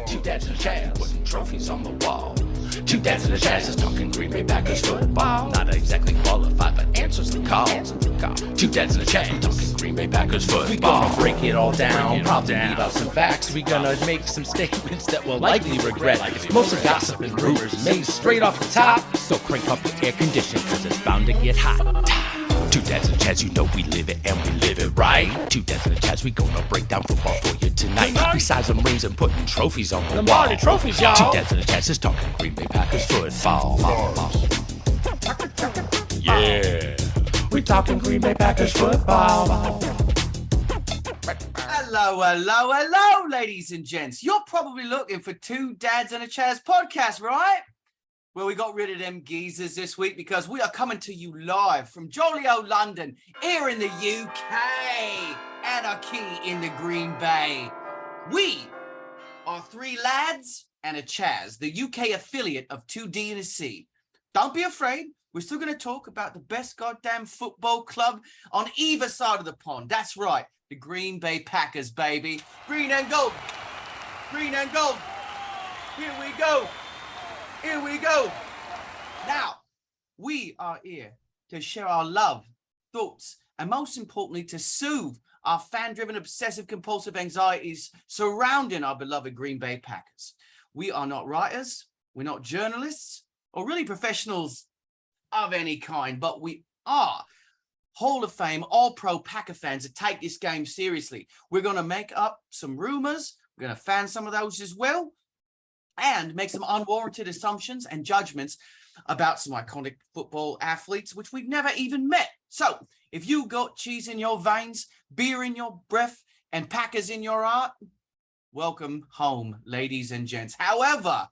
Two dads and a Chaz putting trophies on the wall. Two dads and a Chaz is talking Green Bay Packers football. Not exactly qualified, but answers the call. Two dads and a Chaz talking Green Bay Packers football. We gonna break it all down, probably leave out some facts. We gonna make some statements that we'll likely regret. Mostly gossip and rumors made straight off the top. So crank up the air conditioner, cause it's bound to get hot. Two dads and a Chaz, you know we live it and we live it right. Two dads and a Chaz, we gonna break down football for you tonight. Besides them rings and putting trophies on the wall. Trophies, y'all. Two dads and a Chaz is talking Green Bay Packers football. Yeah, we talking Green Bay Packers football. Hello, ladies and gents. You're probably looking for Two Dads and a Chaz podcast, right? Well, we got rid of them geezers this week because we are coming to you live from jolly old London, here in the UK, anarchy in the Green Bay. We are three lads and a Chaz, the UK affiliate of 2D and a C. Don't be afraid. We're still going to talk about the best goddamn football club on either side of the pond. That's right, the Green Bay Packers, baby. Green and gold. Green and gold. Here we go. Here we go. Now, we are here to share our love, thoughts, and most importantly, to soothe our fan-driven obsessive-compulsive anxieties surrounding our beloved Green Bay Packers. We are not writers, we're not journalists, or really professionals of any kind, but we are Hall of Fame, all-pro Packer fans that take this game seriously. We're going to make up some rumors, we're going to fan some of those as well, and make some unwarranted assumptions and judgments about some iconic football athletes, which we've never even met. So if you got cheese in your veins, beer in your breath, and Packers in your heart, welcome home, ladies and gents. However,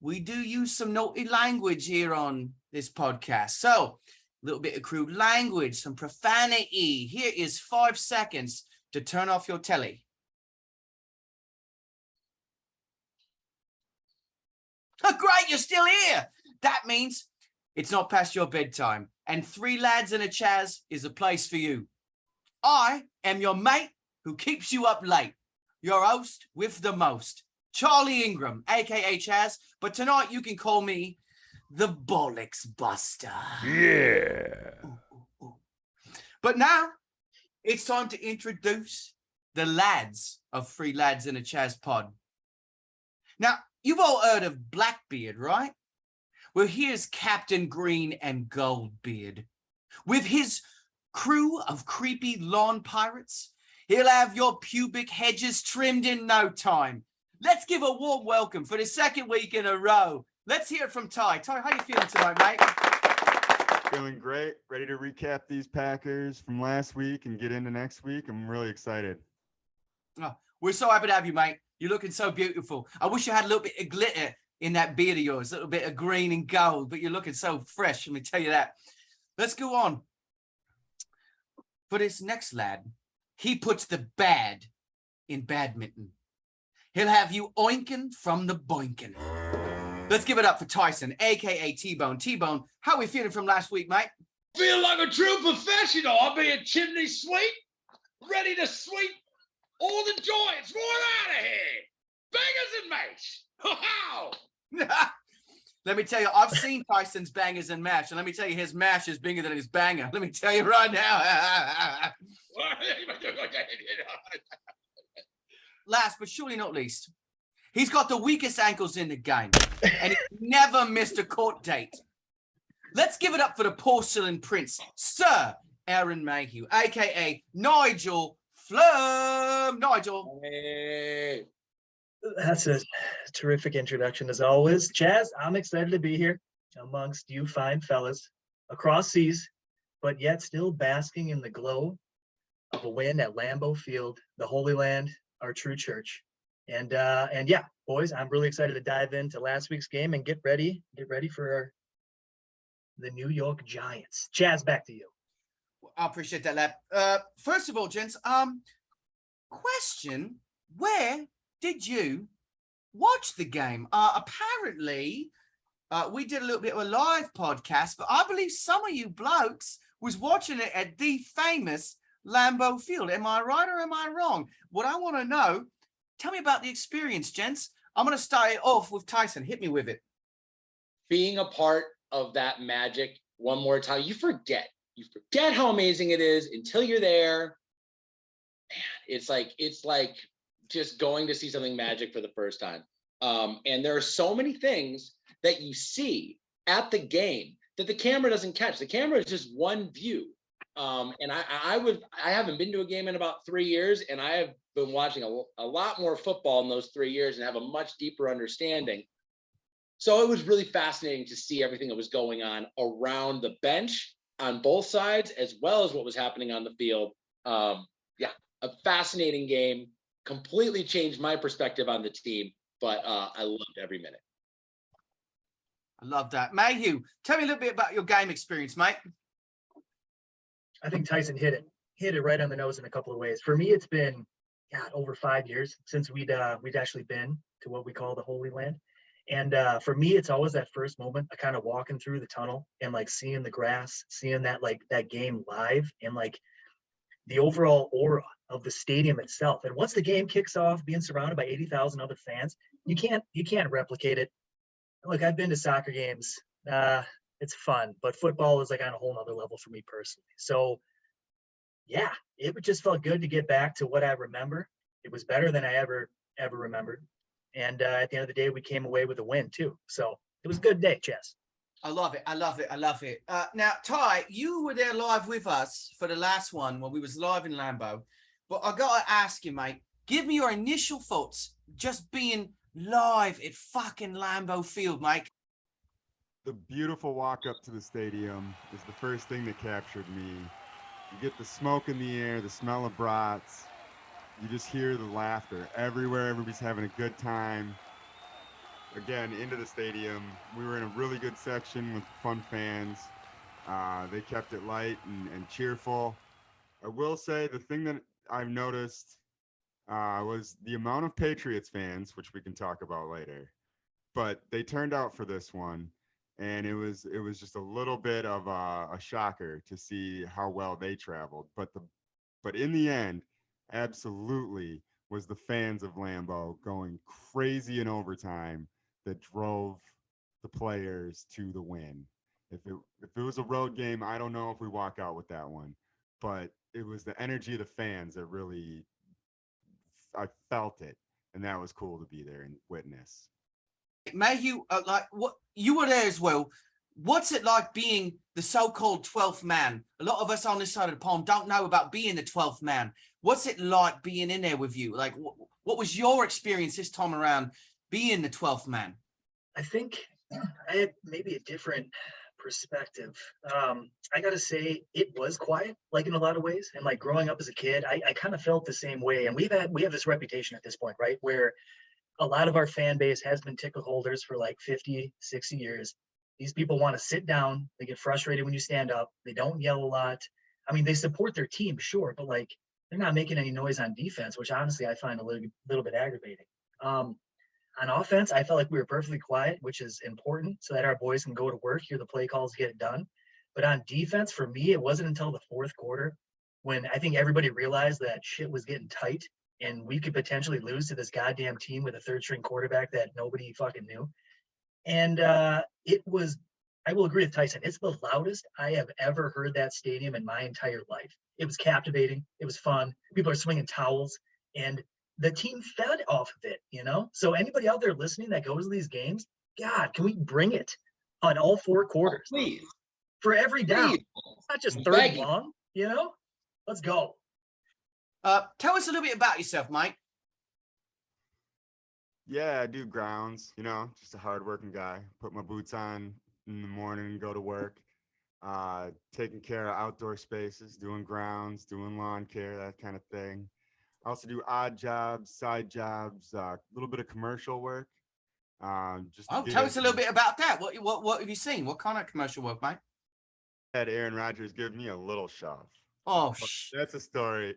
we do use some naughty language here on this podcast. So a little bit of crude language, some profanity. Here is 5 seconds to turn off your telly. Great, you're still here. That means it's not past your bedtime. And Three Lads and a Chaz is a place for you. I am your mate who keeps you up late. Your host with the most, Charlie Ingram, a.k.a. Chaz. But tonight you can call me the Bollocks Buster. Yeah. Ooh. But now it's time to introduce the lads of Three Lads and a Chaz pod. Now, you've all heard of Blackbeard, right? Well, here's Captain Green and Goldbeard. With his crew of creepy lawn pirates, he'll have your pubic hedges trimmed in no time. Let's give a warm welcome for the second week in a row. Let's hear it from Ty. Ty, how you feeling tonight, mate? Feeling great. Ready to recap these Packers from last week and get into next week. I'm really excited. Oh, we're so happy to have you, mate. You're looking so beautiful. I wish you had a little bit of glitter in that beard of yours, a little bit of green and gold, but you're looking so fresh, let me tell you that. Let's go on. For this next lad, he puts the bad in badminton. He'll have you oinking from the boinking. Let's give it up for Tyson, a.k.a. T-Bone. T-Bone, how are we feeling from last week, mate? Feel like a true professional. I'll be a chimney sweep, ready to sweep all the joints right out of here. Bangers and mash. Wow. Let me tell you, I've seen Tyson's bangers and mash, and let me tell you, his mash is bigger than his banger. Let me tell you right now. Last but surely not least, he's got the weakest ankles in the game, and he never missed a court date. Let's give it up for the porcelain prince, Sir Aaron Mayhew, a.k.a. Nigel Flum. Nigel. Hey. That's a terrific introduction as always. Chaz, I'm excited to be here amongst you fine fellas across seas, but yet still basking in the glow of a win at Lambeau Field, the Holy Land, our true church. And yeah, boys, I'm really excited to dive into last week's game and get ready for the New York Giants. Chaz, back to you. I appreciate that, lad. First of all, gents, question, where did you watch the game? Apparently, we did a little bit of a live podcast, but I believe some of you blokes was watching it at the famous Lambeau Field. Am I right or am I wrong? What I want to know, Tell me about the experience, gents. I'm going to start it off with Tyson. Hit me with it. Being a part of that magic one more time, you forget how amazing it is until you're there. Man, it's like just going to see something magic for the first time. And there are so many things that you see at the game that the camera doesn't catch. The camera is just one view. And I haven't been to a game in about 3 years, and I have been watching a lot more football in those 3 years and have a much deeper understanding. So it was really fascinating to see everything that was going on around the bench on both sides, as well as what was happening on the field. A fascinating game, completely changed my perspective on the team, but I loved every minute. I love that. Mayhew, tell me a little bit about your game experience, mate. I think Tyson hit it right on the nose in a couple of ways. For me, it's been over 5 years since we'd actually been to what we call the Holy Land. And for me, it's always that first moment of kind of walking through the tunnel and like seeing the grass, seeing that game live, and like the overall aura of the stadium itself. And once the game kicks off, being surrounded by 80,000 other fans, you can't replicate it. Look, I've been to soccer games. It's fun, but football is like on a whole nother level for me personally. So yeah, it just felt good to get back to what I remember. It was better than I ever remembered. And at the end of the day, we came away with a win too. So it was a good day, Chess. I love it. I love it. I love it. Now, Ty, you were there live with us for the last one when we was live in Lambeau. But I got to ask you, mate, give me your initial thoughts just being live at fucking Lambeau Field, mate. The beautiful walk up to the stadium is the first thing that captured me. You get the smoke in the air, the smell of brats. You just hear the laughter everywhere. Everybody's having a good time. Again, into the stadium. We were in a really good section with fun fans. They kept it light and cheerful. I will say the thing that I've noticed was the amount of Patriots fans, which we can talk about later. But they turned out for this one, and it was just a little bit of a shocker to see how well they traveled. But in the end, absolutely was the fans of Lambeau going crazy in overtime that drove the players to the win. If it was a road game, I don't know if we walk out with that one, but it was the energy of the fans that really, I felt it, and that was cool to be there and witness. Mayhew, like what you were there as well. What's it like being the so-called 12th man? A lot of us on this side of the pond don't know about being the 12th man. What's it like being in there with you? Like, what was your experience this time around being the 12th man? I think I had maybe a different perspective. I gotta say it was quiet, like in a lot of ways. And like growing up as a kid, I kind of felt the same way. And we have this reputation at this point, right? Where a lot of our fan base has been ticket holders for like 50, 60 years. These people want to sit down. They get frustrated when you stand up. They don't yell a lot. I mean, they support their team, sure, but like they're not making any noise on defense, which honestly I find a little bit aggravating. On offense, I felt like we were perfectly quiet, which is important so that our boys can go to work, hear the play calls, get it done. But on defense, for me, it wasn't until the fourth quarter when I think everybody realized that shit was getting tight and we could potentially lose to this goddamn team with a third-string quarterback that nobody fucking knew. And it was, I will agree with Tyson, it's the loudest I have ever heard that stadium in my entire life. It was captivating. It was fun. People are swinging towels, and the team fed off of it, you know? So anybody out there listening that goes to these games, God, can we bring it on all four quarters? Please. For every down. Please. It's not just third and long, you know? Let's go. Tell us a little bit about yourself, Mike. Yeah, I do grounds, just a hardworking guy. Put my boots on in the morning and go to work. Taking care of outdoor spaces, doing grounds, doing lawn care, that kind of thing. I also do odd jobs, side jobs, a little bit of commercial work. Tell us a little bit about that. What have you seen? What kind of commercial work, mate? Had Aaron Rodgers give me a little shove. Oh, that's a story.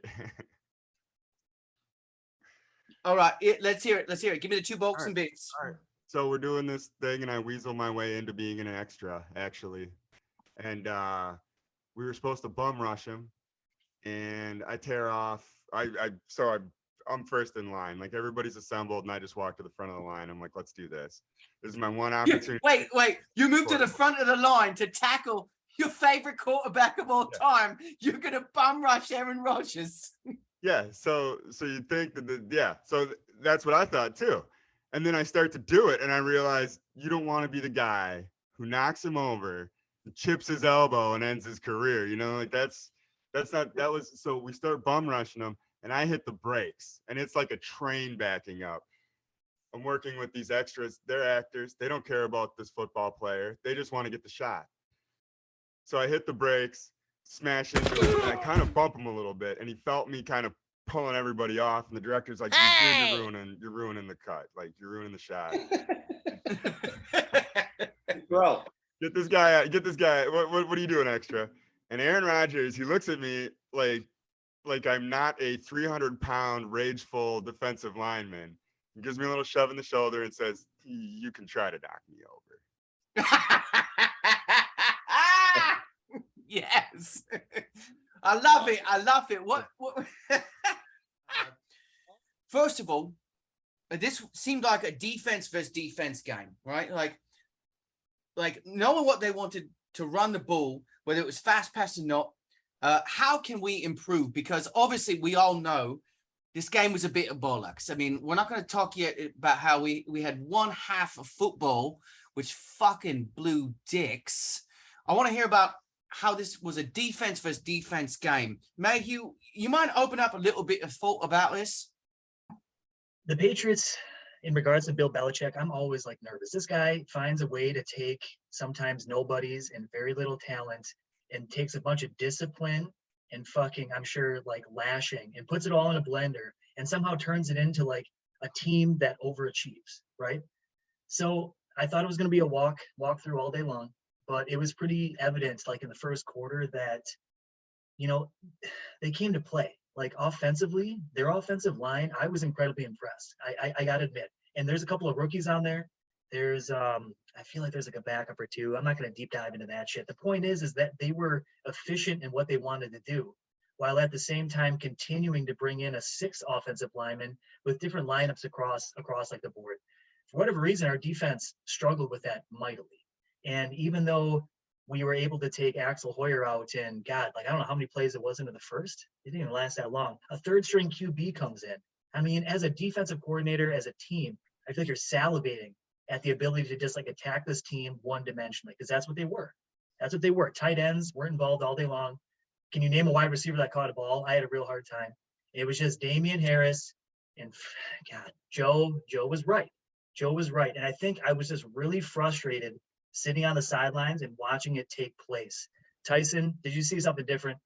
All right, let's hear it. Let's hear it. Give me the 2 bolts and bits. All right. So we're doing this thing, and I weasel my way into being an extra, actually. And we were supposed to bum rush him, and I tear off. I I'm first in line. Like everybody's assembled, and I just walk to the front of the line. I'm like, let's do this. This is my one opportunity. Wait. You moved to the front of the line to tackle your favorite quarterback of all time. You're gonna bum rush Aaron Rodgers. Yeah. So you think that So that's what I thought too. And then I start to do it, and I realize you don't want to be the guy who knocks him over, chips his elbow, and ends his career. You know, like that was. So we start bum rushing him, and I hit the brakes, and it's like a train backing up. I'm working with these extras. They're actors. They don't care about this football player. They just want to get the shot. So I hit the brakes, smash into him, and I kind of bump him a little bit, and he felt me kind of pulling everybody off, and the director's like, Hey! you're ruining the cut, like you're ruining the shot. Bro, Get this guy out. What are you doing, extra? And Aaron Rodgers, he looks at me like I'm not a 300-pound rageful defensive lineman. He gives me a little shove in the shoulder and says, you can try to knock me over. Yes. I love it. What? First of all, this seemed like a defense versus defense game, right? Like knowing what they wanted to run the ball, whether it was fast pass or not. How can we improve? Because obviously we all know this game was a bit of bollocks. I mean, we're not going to talk yet about how we had one half of football, which fucking blew dicks. I want to hear about how this was a defense versus defense game. Mayhew, you mind open up a little bit of thought about this? The Patriots, in regards to Bill Belichick, I'm always like nervous. This guy finds a way to take sometimes nobodies and very little talent and takes a bunch of discipline and fucking, I'm sure, like lashing and puts it all in a blender and somehow turns it into like a team that overachieves, right? So I thought it was going to be a walk through all day long, but it was pretty evident, like in the first quarter, that, you know, they came to play. Like offensively, their offensive line, I was incredibly impressed. I got to admit. And there's a couple of rookies on there. There's, I feel like there's like a backup or two. I'm not going to deep dive into that shit. The point is that they were efficient in what they wanted to do, while at the same time continuing to bring in a 6th offensive lineman with different lineups across like the board. For whatever reason, our defense struggled with that mightily. And even though we were able to take Axel Hoyer out and God, like, I don't know how many plays it was into the first. It didn't even last that long. A 3rd string QB comes in. I mean, as a defensive coordinator, as a team, I feel like you're salivating at the ability to just like attack this team one-dimensionally, because that's what they were. That's what they were. Tight ends weren't involved all day long. Can you name a wide receiver that caught a ball? I had a real hard time. It was just Damian Harris and God, Joe was right. Joe was right. And I think I was just really frustrated sitting on the sidelines and watching it take place. Tyson, did you see something different?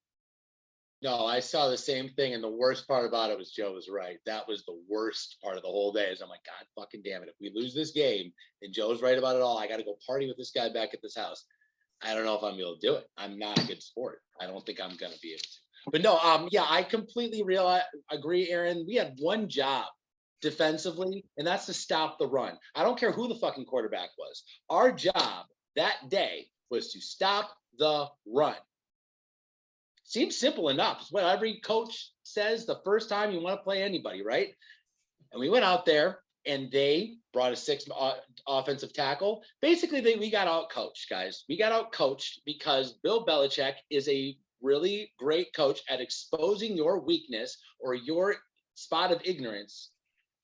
no, I saw the same thing. And the worst part about it was Joe was right. That was the worst part of the whole day. Is I'm like, God fucking damn it. If we lose this game and Joe's right about it all, I got to go party with this guy back at this house. I don't know if I'm able to do it. I'm not a good sport. I don't think I'm going to be able to. But no, yeah, I completely agree, Aaron. We had one job defensively, and that's to stop the run. I don't care who the fucking quarterback was. Our job that day was to stop the run. Seems simple enough. It's what every coach says the first time you want to play anybody, right? And we went out there, and they brought a 6th offensive tackle. Basically, we got out-coached, guys. We got out-coached because Bill Belichick is a really great coach at exposing your weakness or your spot of ignorance,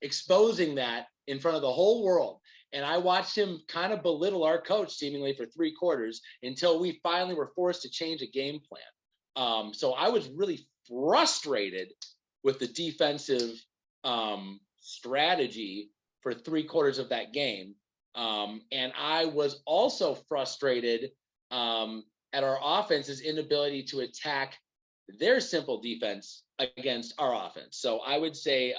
exposing that in front of the whole world. And I watched him kind of belittle our coach seemingly for 3 quarters until we finally were forced to change a game plan. So I was really frustrated with the defensive strategy for 3 quarters of that game. And I was also frustrated at our offense's inability to attack their simple defense against our offense. So I would say,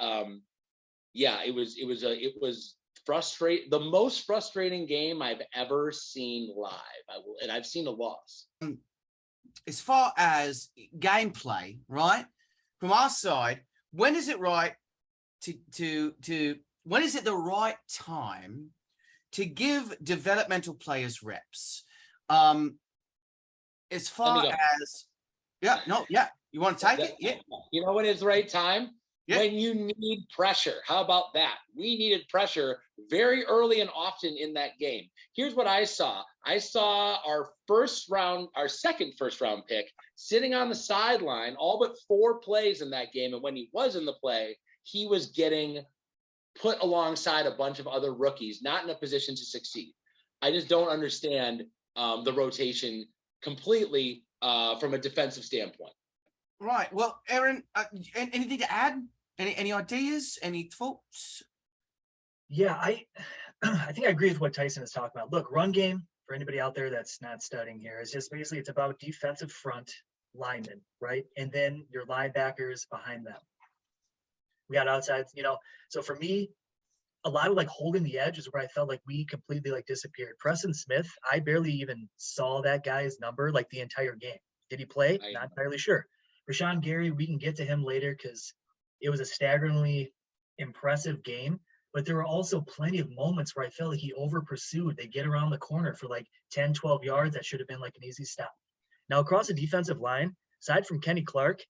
yeah, it was frustrating, the most frustrating game I've ever seen live. And I've seen a loss. As far as gameplay, right? From our side, when is it right when is it the right time to give developmental players reps? As far as, you want to take it? Yeah. You know when it's the right time? when you need pressure. How about that? We needed pressure very early and often in that game. Here's what I saw. I saw our second first round pick sitting on the sideline all but 4 plays in that game. And when he was in the play, he was getting put alongside a bunch of other rookies, not in a position to succeed. I just don't understand the rotation completely from a defensive standpoint. Right. Well, Aaron, anything to add? Any ideas? Any thoughts? Yeah, I think I agree with what Tyson is talking about. Look, run game, for anybody out there that's not studying here, is just basically it's about defensive front linemen, right? And then your linebackers behind them. We got outside, so for me, a lot of like holding the edge is where I felt like we completely like disappeared. Preston Smith, I barely even saw that guy's number like the entire game. Did he play? Not entirely sure. Rashawn Gary, we can get to him later because it was a staggeringly impressive game, but there were also plenty of moments where I felt like he over pursued. They get around the corner for like 10, 12 yards. That should have been like an easy stop. Now across the defensive line, aside from Kenny Clark,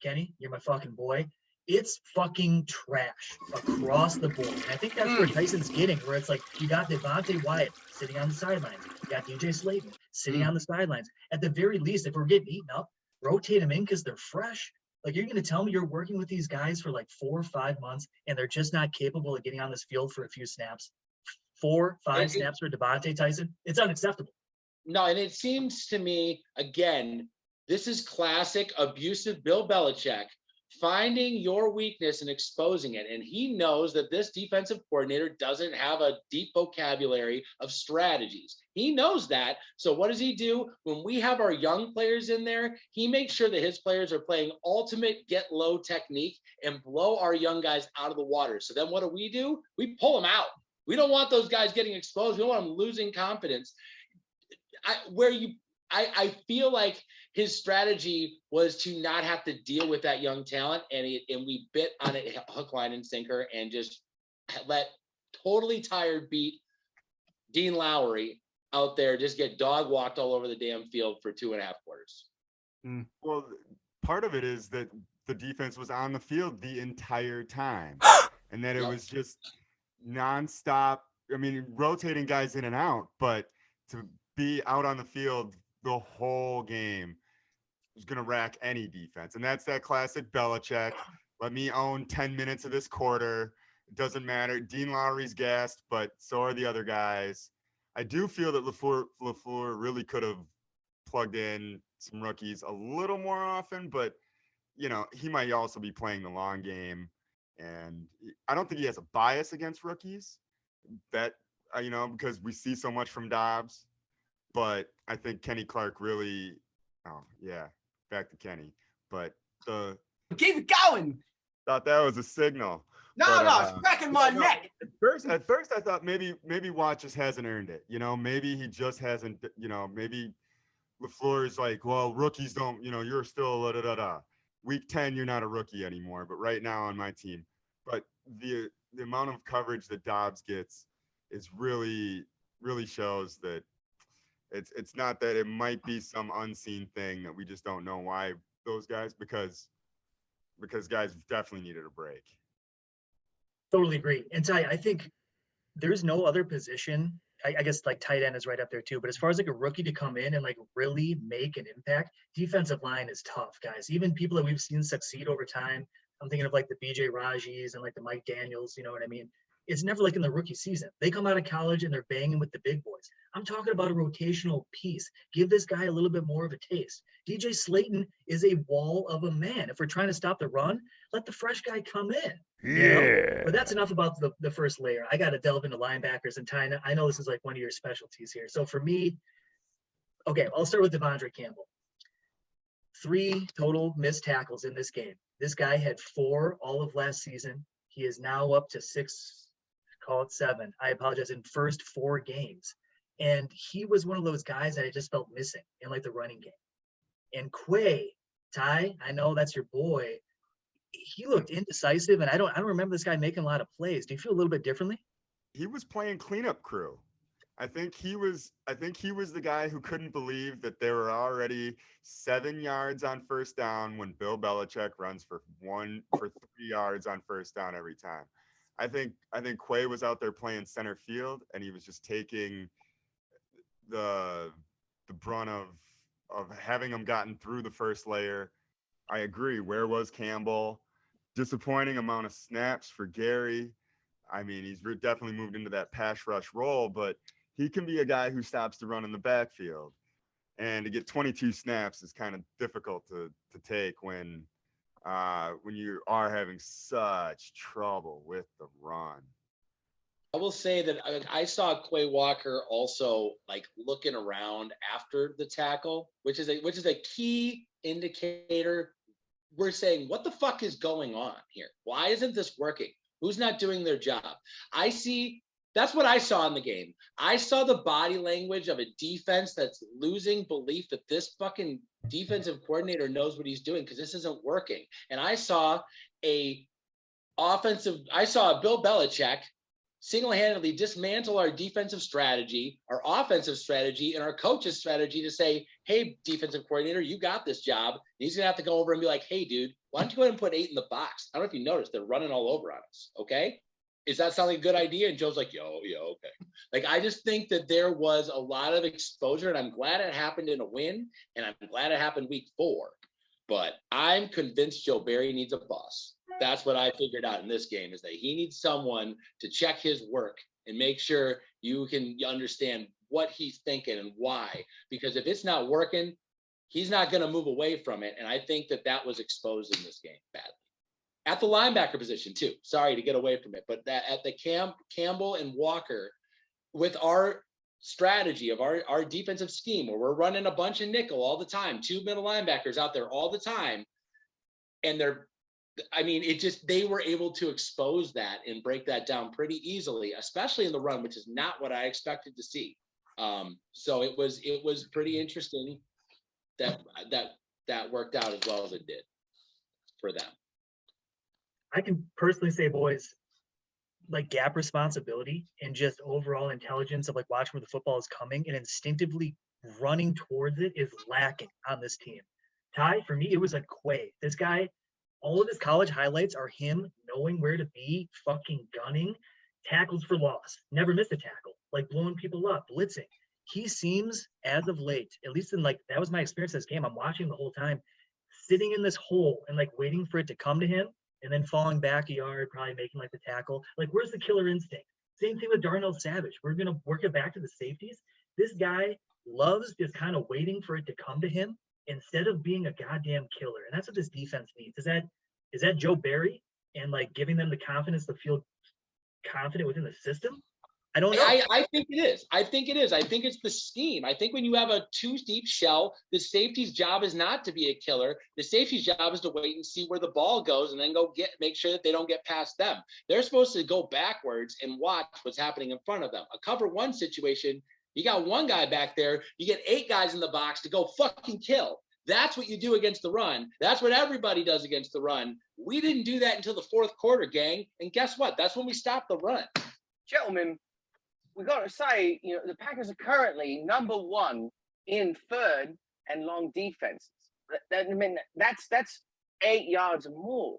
Kenny, you're my fucking boy. It's fucking trash across the board. And I think that's where Tyson's getting, where it's like you got Devontae Wyatt sitting on the sidelines. You got DJ Slayton sitting on the sidelines. At the very least, if we're getting eaten up, rotate them in because they're fresh. Like, you're going to tell me you're working with these guys for like 4 or 5 months and they're just not capable of getting on this field for a few snaps? 4, 5 snaps for Devontae Tyson? It's unacceptable. No, and it seems to me, again, this is classic abusive Bill Belichick, finding your weakness and exposing it. And he knows that this defensive coordinator doesn't have a deep vocabulary of strategies. He knows that. So what does he do? When we have our young players in there, he makes sure that his players are playing ultimate get low technique and blow our young guys out of the water. So then what do? We pull them out. We don't want those guys getting exposed. We don't want them losing confidence. I feel like his strategy was to not have to deal with that young talent, and we bit on it hook, line, and sinker, and just let totally tired beat Dean Lowry out there just get dog walked all over the damn field for 2.5 quarters. Well, part of it is that the defense was on the field the entire time, and that it was just nonstop. I mean, rotating guys in and out, but to be out on the field the whole game is going to rack any defense. And that's that classic Belichick. Let me own 10 minutes of this quarter. It doesn't matter. Dean Lowry's gassed, but so are the other guys. I do feel that LaFleur really could have plugged in some rookies a little more often, but, he might also be playing the long game. And I don't think he has a bias against rookies that, because we see so much from Dobbs. But I think Kenny Clark really, back to Kenny. But keep it going. Thought that was a signal. No, it's cracking my neck. At first I thought maybe Watt just hasn't earned it. Maybe he just hasn't. Maybe LaFleur is like, well, rookies don't. You're still Week 10, you're not a rookie anymore. But right now on my team, but the amount of coverage that Dobbs gets is really shows that. It's not that it might be some unseen thing that we just don't know why those guys, because guys definitely needed a break. Totally agree. And Ty, I think there's no other position. I guess like tight end is right up there too. But as far as like a rookie to come in and like really make an impact, defensive line is tough, guys. Even people that we've seen succeed over time. I'm thinking of like the BJ Rajis and like the Mike Daniels, you know what I mean? It's never like in the rookie season. They come out of college and they're banging with the big boys. I'm talking about a rotational piece. Give this guy a little bit more of a taste. DJ Slayton is a wall of a man. If we're trying to stop the run, let the fresh guy come in. Yeah. But that's enough about the first layer. I got to delve into linebackers. And Ty, I know this is like one of your specialties here. So for me, okay, I'll start with Devondre Campbell. 3 total missed tackles in this game. This guy had 4 all of last season. He is now up to 6, call it 7. I apologize, in first 4 games. And he was one of those guys that I just felt missing in like the running game. And Quay, Ty, I know that's your boy. He looked indecisive, and I don't remember this guy making a lot of plays. Do you feel a little bit differently? He was playing cleanup crew. I think he was the guy who couldn't believe that they were already 7 yards on first down when Bill Belichick runs for 3 yards on first down every time. I think Quay was out there playing center field, and he was just taking the brunt of having them gotten through the first layer. I agree. Where was Campbell? Disappointing amount of snaps for Gary. I mean, he's definitely moved into that pass rush role, but he can be a guy who stops the run in the backfield. And to get 22 snaps is kind of difficult to take when you are having such trouble with the run. I will say that I saw Quay Walker also like looking around after the tackle, which is a key indicator. We're saying, what the fuck is going on here? Why isn't this working? Who's not doing their job? That's what I saw in the game. I saw the body language of a defense that's losing belief that this fucking defensive coordinator knows what he's doing because this isn't working. And I saw a Bill Belichick single-handedly dismantle our defensive strategy, our offensive strategy, and our coach's strategy to say, hey, defensive coordinator, you got this job. And he's going to have to go over and be like, hey, dude, why don't you go ahead and put 8 in the box? I don't know if you noticed, they're running all over on us, okay? Is that sounding a good idea? And Joe's like, yeah, okay. Like, I just think that there was a lot of exposure, and I'm glad it happened in a win, and I'm glad it happened week 4. But I'm convinced Joe Barry needs a boss. That's what I figured out in this game, is that he needs someone to check his work and make sure you understand what he's thinking and why. Because if it's not working, he's not going to move away from it. And I think that was exposed in this game badly. At the linebacker position too. Sorry to get away from it, but that at the Campbell and Walker, with our strategy of our defensive scheme, where we're running a bunch of nickel all the time, 2 middle linebackers out there all the time, and they were able to expose that and break that down pretty easily, especially in the run, which is not what I expected to see. So it was pretty interesting that worked out as well as it did for them. I can personally say, boys, like gap responsibility and just overall intelligence of like watching where the football is coming and instinctively running towards it is lacking on this team. Ty, for me, it was like Quay. This guy, all of his college highlights are him knowing where to be, fucking gunning, tackles for loss, never missed a tackle, like blowing people up, blitzing. He seems, as of late, at least in like, that was my experience this game. I'm watching the whole time, sitting in this hole and like waiting for it to come to him and then falling back a yard, probably making like the tackle. Like, where's the killer instinct? Same thing with Darnell Savage. We're going to work it back to the safeties. This guy loves just kind of waiting for it to come to him instead of being a goddamn killer. And that's what this defense needs. Is that Joe Barry and like giving them the confidence to feel confident within the system? I don't know. I think it is. I think it's the scheme. I think when you have a 2 deep shell, the safety's job is not to be a killer. The safety's job is to wait and see where the ball goes and then make sure that they don't get past them. They're supposed to go backwards and watch what's happening in front of them. A cover 1 situation, you got 1 guy back there, you get 8 guys in the box to go fucking kill. That's what you do against the run. That's what everybody does against the run. We didn't do that until the 4th quarter, gang. And guess what? That's when we stopped the run. Gentlemen, we got to say, the Packers are currently number 1 in 3rd and long defenses. I mean, that's 8 yards or more.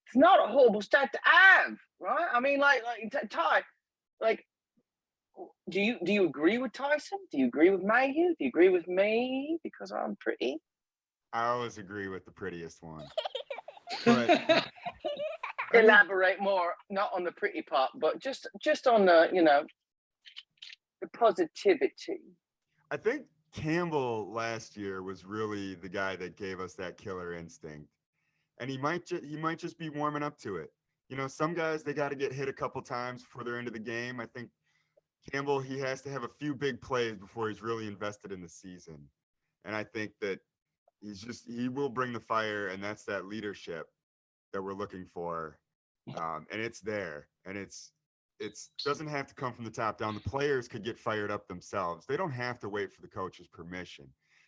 It's not a horrible stat to have, right? I mean, like Ty, like, do you agree with Tyson? Do you agree with Mayhew? Do you agree with me because I'm pretty? I always agree with the prettiest one. But elaborate more, not on the pretty part, but just on the, the positivity. I think Campbell last year was really the guy that gave us that killer instinct. And he might just be warming up to it. Some guys, they got to get hit a couple times before they're into the game. I think Campbell, he has to have a few big plays before he's really invested in the season. And I think that he will bring the fire, and that's that leadership that we're looking for. And it's there, and it doesn't have to come from the top down. The players could get fired up themselves. They don't have to wait for the coach's permission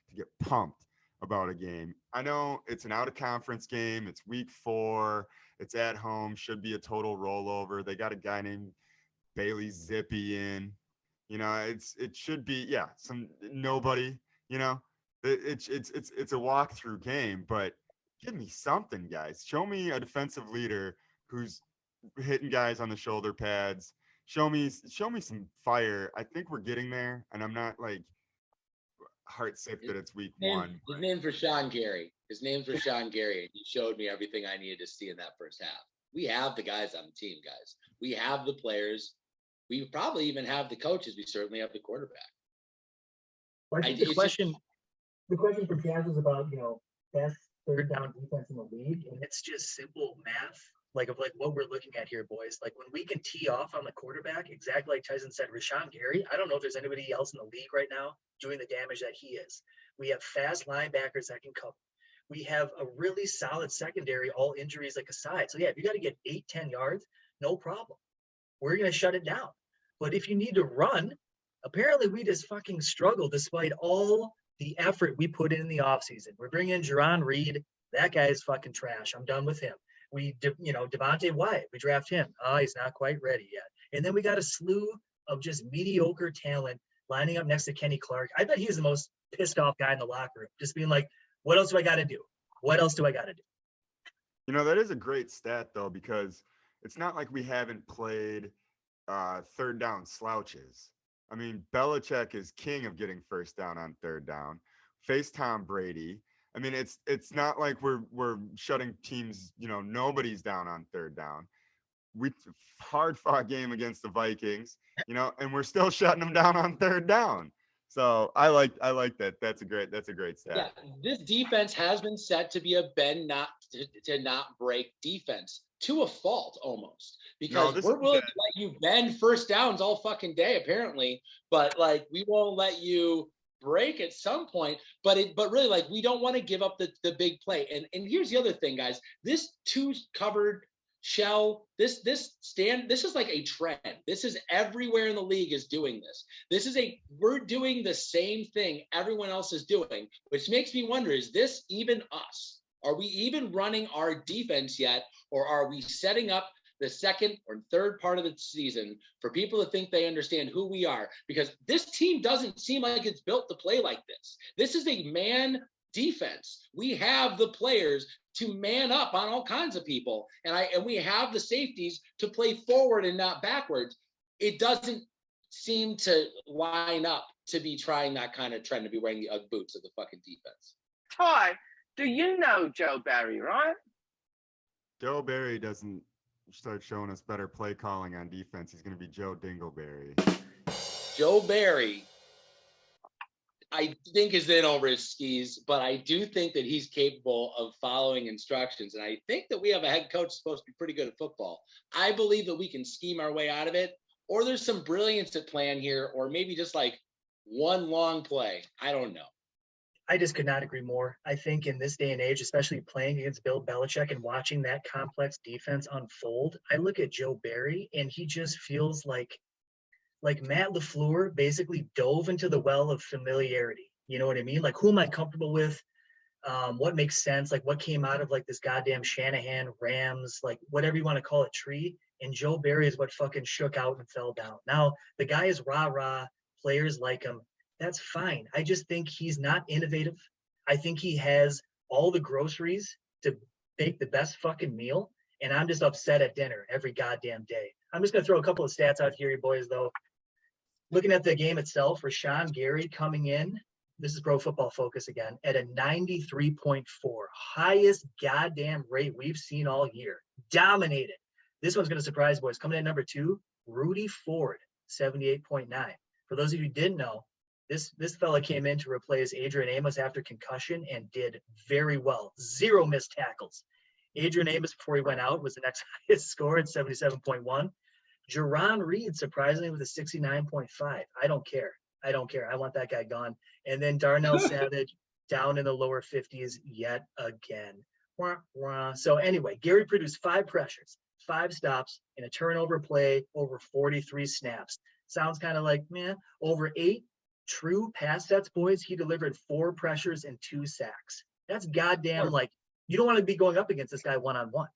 to get pumped about a game. I know it's an out of conference game. It's week 4. It's at home, should be a total rollover. They got a guy named Bailey Zippy in. You know, it should be, yeah, some nobody, you know, it's a walkthrough game, but give me something, guys. Show me a defensive leader who's hitting guys on the shoulder pads. Show me some fire. I think we're getting there, and I'm not like heart sick that it's week one. His name's Rashawn Gary. His name's Rashawn Gary. He showed me everything I needed to see in that first half. We have the guys on the team, guys. We have the players. We probably even have the coaches. We certainly have the quarterback. Well, I think the question for Jazz is about, best third down defense in the league, and it's just simple math, like what we're looking at here, boys. Like when we can tee off on the quarterback, exactly like Tyson said, Rashawn Gary, I don't know if there's anybody else in the league right now doing the damage that he is. We have fast linebackers that can cover. We have a really solid secondary, all injuries like aside. So yeah, if you got to get 8-10 yards, no problem. We're going to shut it down. But if you need to run, apparently we just fucking struggle despite all the effort we put in the offseason. We're bringing in Jerron Reed. That guy is fucking trash. I'm done with him. Devontae Wyatt, we draft him. Oh, he's not quite ready yet. And then we got a slew of just mediocre talent lining up next to Kenny Clark. I bet he's the most pissed off guy in the locker room, just being like, what else do I got to do? What else do I got to do? You know, that is a great stat, though, because it's not like we haven't played third down slouches. I mean, Belichick is king of getting first down on third down. Face Tom Brady. I mean, it's not like we're shutting teams, nobody's down on third down. We hard fought game against the Vikings, and we're still shutting them down on third down. So I like that. That's a great stat. Yeah, this defense has been set to be a bend not to not break defense to a fault almost, because we're willing to let you bend first downs all fucking day apparently, but like we won't let you break at some point. But really, like, we don't want to give up the big play. And here's the other thing, guys. This two covered shell, this is like a trend. This is everywhere in the league is doing this. We're doing the same thing everyone else is doing, which makes me wonder, is this even us? Are we even running our defense yet? Or are we setting up the second or third part of the season for people to think they understand who we are? Because this team doesn't seem like it's built to play like this. This is a man defense. We have the players to man up on all kinds of people. And we have the safeties to play forward and not backwards. It doesn't seem to line up to be trying that kind of trend, to be wearing the UGG boots of the fucking defense. Ty, do you know Joe Barry, right? Joe Barry doesn't start showing us better play calling on defense. He's going to be Joe Dingleberry. Joe Barry, I think, is in over his skis, but I do think that he's capable of following instructions. And I think that we have a head coach supposed to be pretty good at football. I believe that we can scheme our way out of it, or there's some brilliance at plan here, or maybe just like one long play. I don't know. I just could not agree more. I think in this day and age, especially playing against Bill Belichick and watching that complex defense unfold, I look at Joe Barry and he just feels like Matt LaFleur basically dove into the well of familiarity. You know what I mean? Like, who am I comfortable with? What makes sense? Like, what came out of like this goddamn Shanahan, Rams, like whatever you want to call it, tree. And Joe Barry is what fucking shook out and fell down. Now, the guy is rah-rah, players like him. That's fine. I just think he's not innovative. I think he has all the groceries to make the best fucking meal. And I'm just upset at dinner every goddamn day. I'm just going to throw a couple of stats out here, you boys, though. Looking at the game itself, Rashawn Gary coming in, this is Pro Football Focus again, at a 93.4, highest goddamn rate we've seen all year. Dominated. This one's going to surprise boys. Coming in number 2, Rudy Ford, 78.9. For those of you who didn't know, this fella came in to replace Adrian Amos after concussion and did very well. 0 missed tackles. Adrian Amos, before he went out, was the next highest score at 77.1. Jerron Reed, surprisingly, with a 69.5. I don't care. I want that guy gone. And then Darnell Savage down in the lower 50s yet again. Wah, wah. So anyway, Gary produced 5 pressures, 5 stops, and a turnover play over 43 snaps. Sounds kind of like, man, over 8 true pass sets, boys, he delivered 4 pressures and 2 sacks. That's goddamn, like, you don't want to be going up against this guy one-on-one.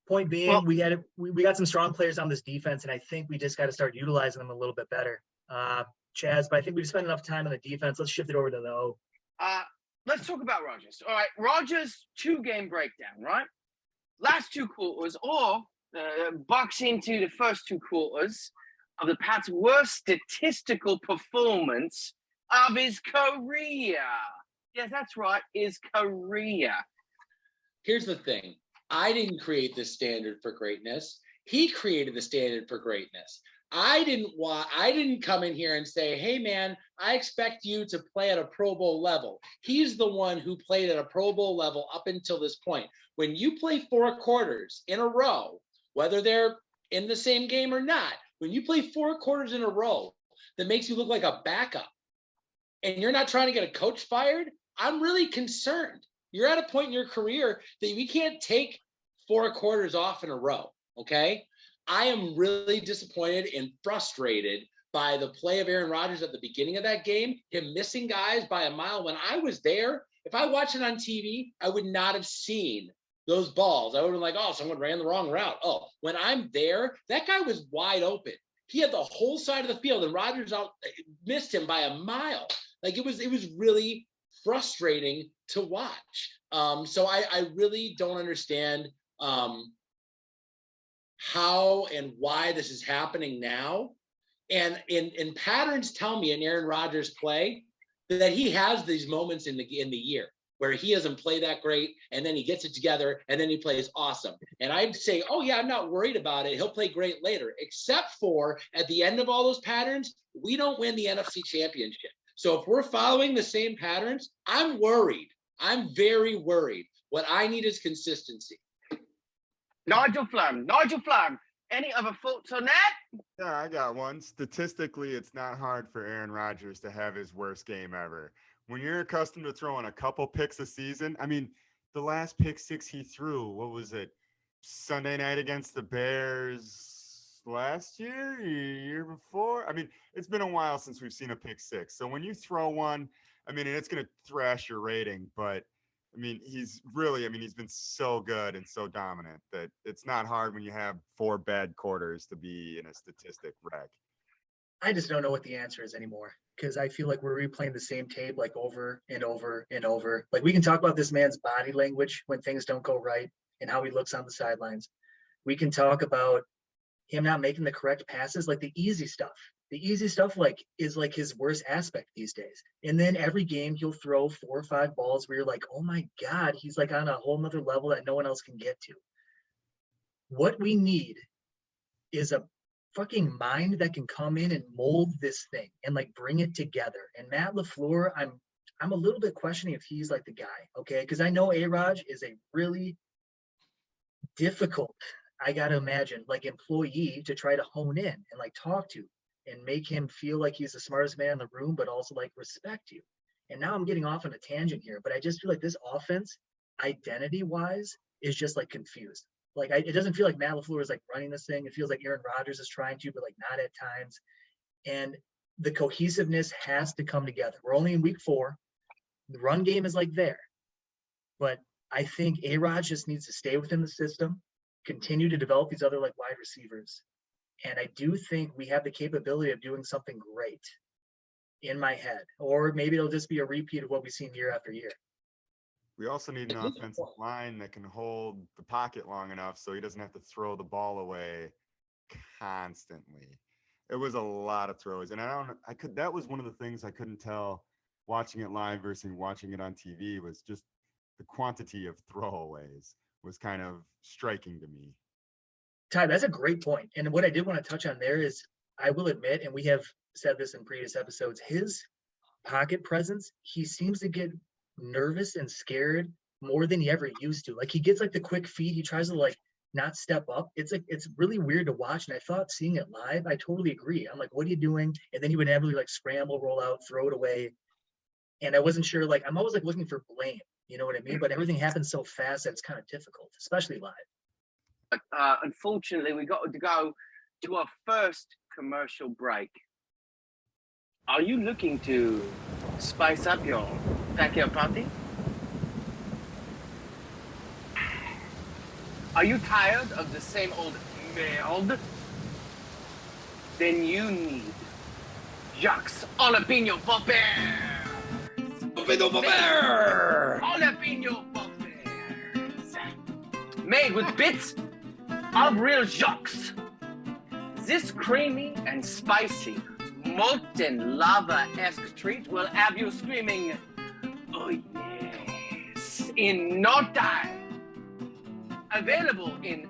Point being, we got some strong players on this defense, and I think we just got to start utilizing them a little bit better. Chaz, but I think we've spent enough time on the defense. Let's shift it over to the O. Let's talk about Rodgers. All right, Rodgers 2-game breakdown, right? Last 2 quarters, or box into the first 2 quarters of the Pats' worst statistical performance of his career. Yes, that's right, his career. Here's the thing. I didn't create this standard for greatness. He created the standard for greatness. I didn't come in here and say, hey, man, I expect you to play at a Pro Bowl level. He's the one who played at a Pro Bowl level up until this point. When you play 4 quarters in a row, whether they're in the same game or not, when you play 4 quarters in a row, that makes you look like a backup, and you're not trying to get a coach fired, I'm really concerned. You're at a point in your career that we can't take 4 quarters off in a row, okay? I am really disappointed and frustrated by the play of Aaron Rodgers at the beginning of that game, him missing guys by a mile. When I was there, if I watched it on TV, I would not have seen those balls. I would have been like, oh, someone ran the wrong route. Oh, when I'm there, that guy was wide open. He had the whole side of the field, and Rodgers missed him by a mile. Like, it was really frustrating to watch. So I really don't understand how and why this is happening now. And patterns tell me in Aaron Rodgers' play that he has these moments in the year where he doesn't play that great, and then he gets it together, and then he plays awesome. And I'd say, oh yeah, I'm not worried about it. He'll play great later, except for at the end of all those patterns, we don't win the NFC Championship. So if we're following the same patterns, I'm worried. I'm very worried. What I need is consistency. Nigel Flam, any other thoughts on that? Yeah, I got one. Statistically, it's not hard for Aaron Rodgers to have his worst game ever. When you're accustomed to throwing a couple picks a season, I mean, the last pick 6 he threw, what was it? Sunday night against the Bears last year, year before? I mean, it's been a while since we've seen a pick 6. So when you throw one, I mean, it's going to thrash your rating, but I mean, he's been so good and so dominant that it's not hard when you have 4 bad quarters to be in a statistic wreck. I just don't know what the answer is anymore, because I feel like we're replaying the same tape like over and over and over. Like, we can talk about this man's body language when things don't go right and how he looks on the sidelines. We can talk about him not making the correct passes, like the easy stuff. The easy stuff is his worst aspect these days. And then every game he'll throw 4 or 5 balls where you're like, oh my God, he's like on a whole nother level that no one else can get to. What we need is a fucking mind that can come in and mold this thing and like bring it together. And Matt LaFleur, I'm a little bit questioning if he's like the guy, okay? Because I know A-Rod is a really difficult, I gotta imagine, like employee to try to hone in and like talk to and make him feel like he's the smartest man in the room, but also like respect you. And now I'm getting off on a tangent here, but I just feel like this offense, identity-wise, is just like confused. Like, it doesn't feel like Matt LaFleur is like running this thing. It feels like Aaron Rodgers is trying to, but like not at times. And the cohesiveness has to come together. We're only in week 4. The run game is like there. But I think A-Rod just needs to stay within the system, continue to develop these other like wide receivers. And I do think we have the capability of doing something great in my head. Or maybe it'll just be a repeat of what we've seen year after year. We also need an offensive line that can hold the pocket long enough so he doesn't have to throw the ball away constantly. It was a lot of throws. And that was one of the things I couldn't tell watching it live versus watching it on TV, was just the quantity of throwaways was kind of striking to me. Ty, that's a great point. And what I did want to touch on there is, I will admit, and we have said this in previous episodes, his pocket presence, he seems to get nervous and scared more than he ever used to. Like, he gets like the quick feet, he tries to like not step up. It's like, it's really weird to watch. And I thought seeing it live, I totally agree. I'm like, what are you doing? And then he would inevitably like scramble, roll out, throw it away. And I wasn't sure, like, I'm always like looking for blame, you know what I mean? But everything happens so fast that it's kind of difficult, especially live. Unfortunately, we got to go to our first commercial break. Are you looking to spice up your backyard party? Are you tired of the same old meld? Then you need Jacques Jalapeno Poppers. Jalapeno Poppers. Made with bits of real Jacques. This creamy and spicy molten lava-esque treat will have you screaming, oh yes, in no time. Available in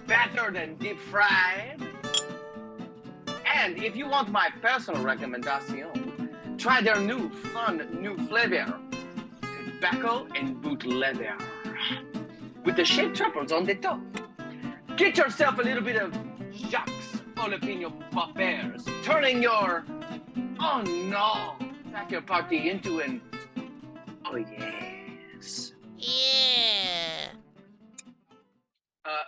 battered and deep fried. And if you want my personal recommendation, try their new flavor, tobacco and boot leather, with the shaped truffles on the top. Get yourself a little bit of Jacques Jalapeno Poppers, turning your oh no backyard party into an oh yes. Yeah.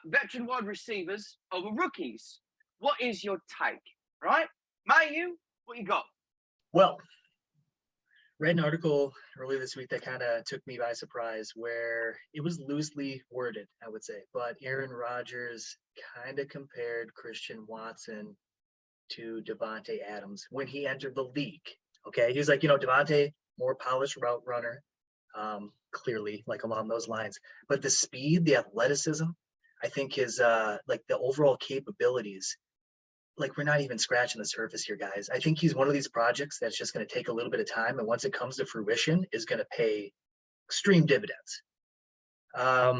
Veteran wide receivers over rookies. What is your take? Right? Mayu, what you got? Well, read an article earlier this week that kind of took me by surprise, where it was loosely worded, I would say, but Aaron Rodgers kind of compared Christian Watson to Devontae Adams when he entered the league. Okay, he was like, Devontae, more polished route runner, clearly, like along those lines. But the speed, the athleticism, I think his like the overall capabilities, like we're not even scratching the surface here, guys. I think he's one of these projects that's just going to take a little bit of time, and once it comes to fruition, is going to pay extreme dividends. I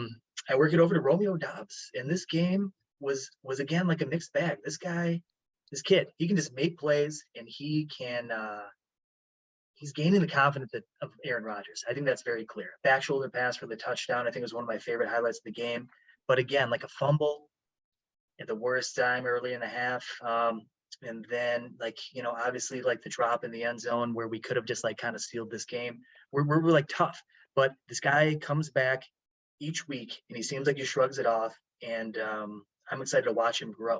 work it over to Romeo Doubs, and this game was again like a mixed bag. This kid, he can just make plays, and he can. He's gaining the confidence of Aaron Rodgers. I think that's very clear. Back shoulder pass for the touchdown, I think, was one of my favorite highlights of the game. But again, like a fumble at the worst time early in the half. And then obviously like the drop in the end zone where we could have just like kind of sealed this game. We're like tough, but this guy comes back each week and he seems like he shrugs it off. And I'm excited to watch him grow.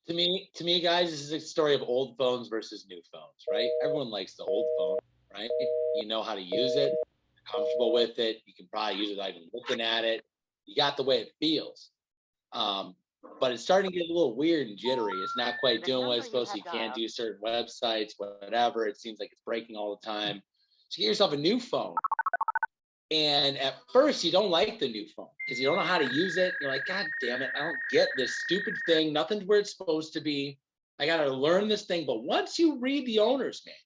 To me, guys, this is a story of old phones versus new phones, right? Everyone likes the old phone, right? You know how to use it, comfortable with it. You can probably use it without even looking at it. You got the way it feels. But it's starting to get a little weird and jittery. It's not quite doing what it's supposed to. You can't do certain websites, whatever. It seems like it's breaking all the time. So get yourself a new phone. And at first, you don't like the new phone because you don't know how to use it. You're like, God damn it, I don't get this stupid thing. Nothing's where it's supposed to be. I got to learn this thing. But once you read the owner's manual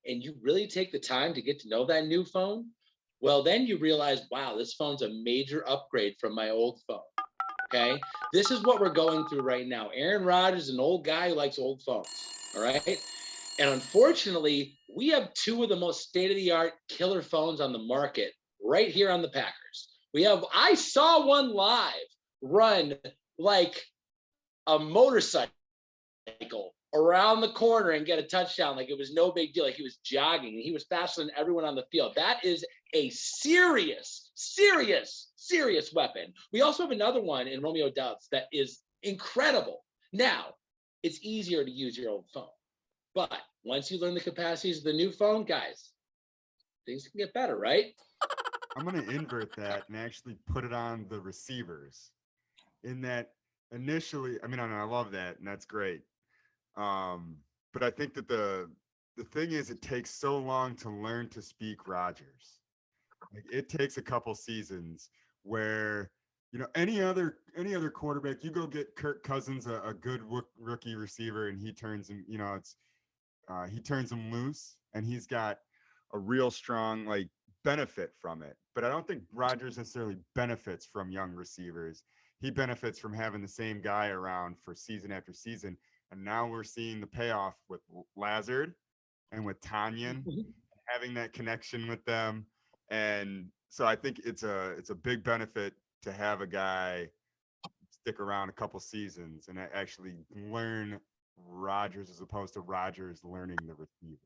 and you really take the time to get to know that new phone, well, then you realize, wow, this phone's a major upgrade from my old phone. Okay, this is what we're going through right now. Aaron Rodgers is an old guy who likes old phones. All right. And unfortunately, we have two of the most state-of-the-art killer phones on the market right here on the Packers. I saw one live run like a motorcycle around the corner and get a touchdown like it was no big deal, like he was jogging, and he was faster than everyone on the field. That is a serious weapon. We also have another one in Romeo Doubs that is incredible. Now, it's easier to use your old phone. But once you learn the capacities of the new phone, guys, things can get better, right? I'm going to invert that and actually put it on the receivers. In that initially, I love that, and that's great. But I think that the thing is, it takes so long to learn to speak Rodgers. Like, it takes a couple seasons where, any other quarterback, you go get Kirk Cousins, a good rookie receiver, and he turns him, he turns him loose, and he's got a real strong benefit from it. But I don't think Rodgers necessarily benefits from young receivers. He benefits from having the same guy around for season after season. And now we're seeing the payoff with Lazard and with Tanyan, having that connection with them. And so I think it's a big benefit to have a guy stick around a couple seasons and actually learn Rodgers as opposed to Rodgers learning the receivers.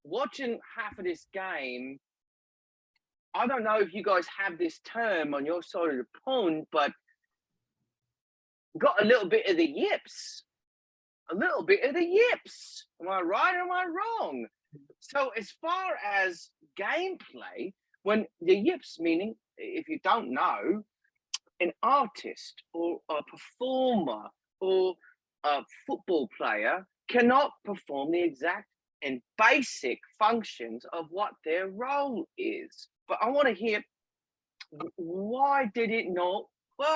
Watching half of this game, I don't know if you guys have this term on your side of the pond, but got a little bit of the yips. A little bit of the yips. Am I right or am I wrong? So as far as gameplay, when the yips, meaning, if you don't know, an artist or a performer or a football player cannot perform the exact and basic functions of what their role is. But I want to hear, why did it not work?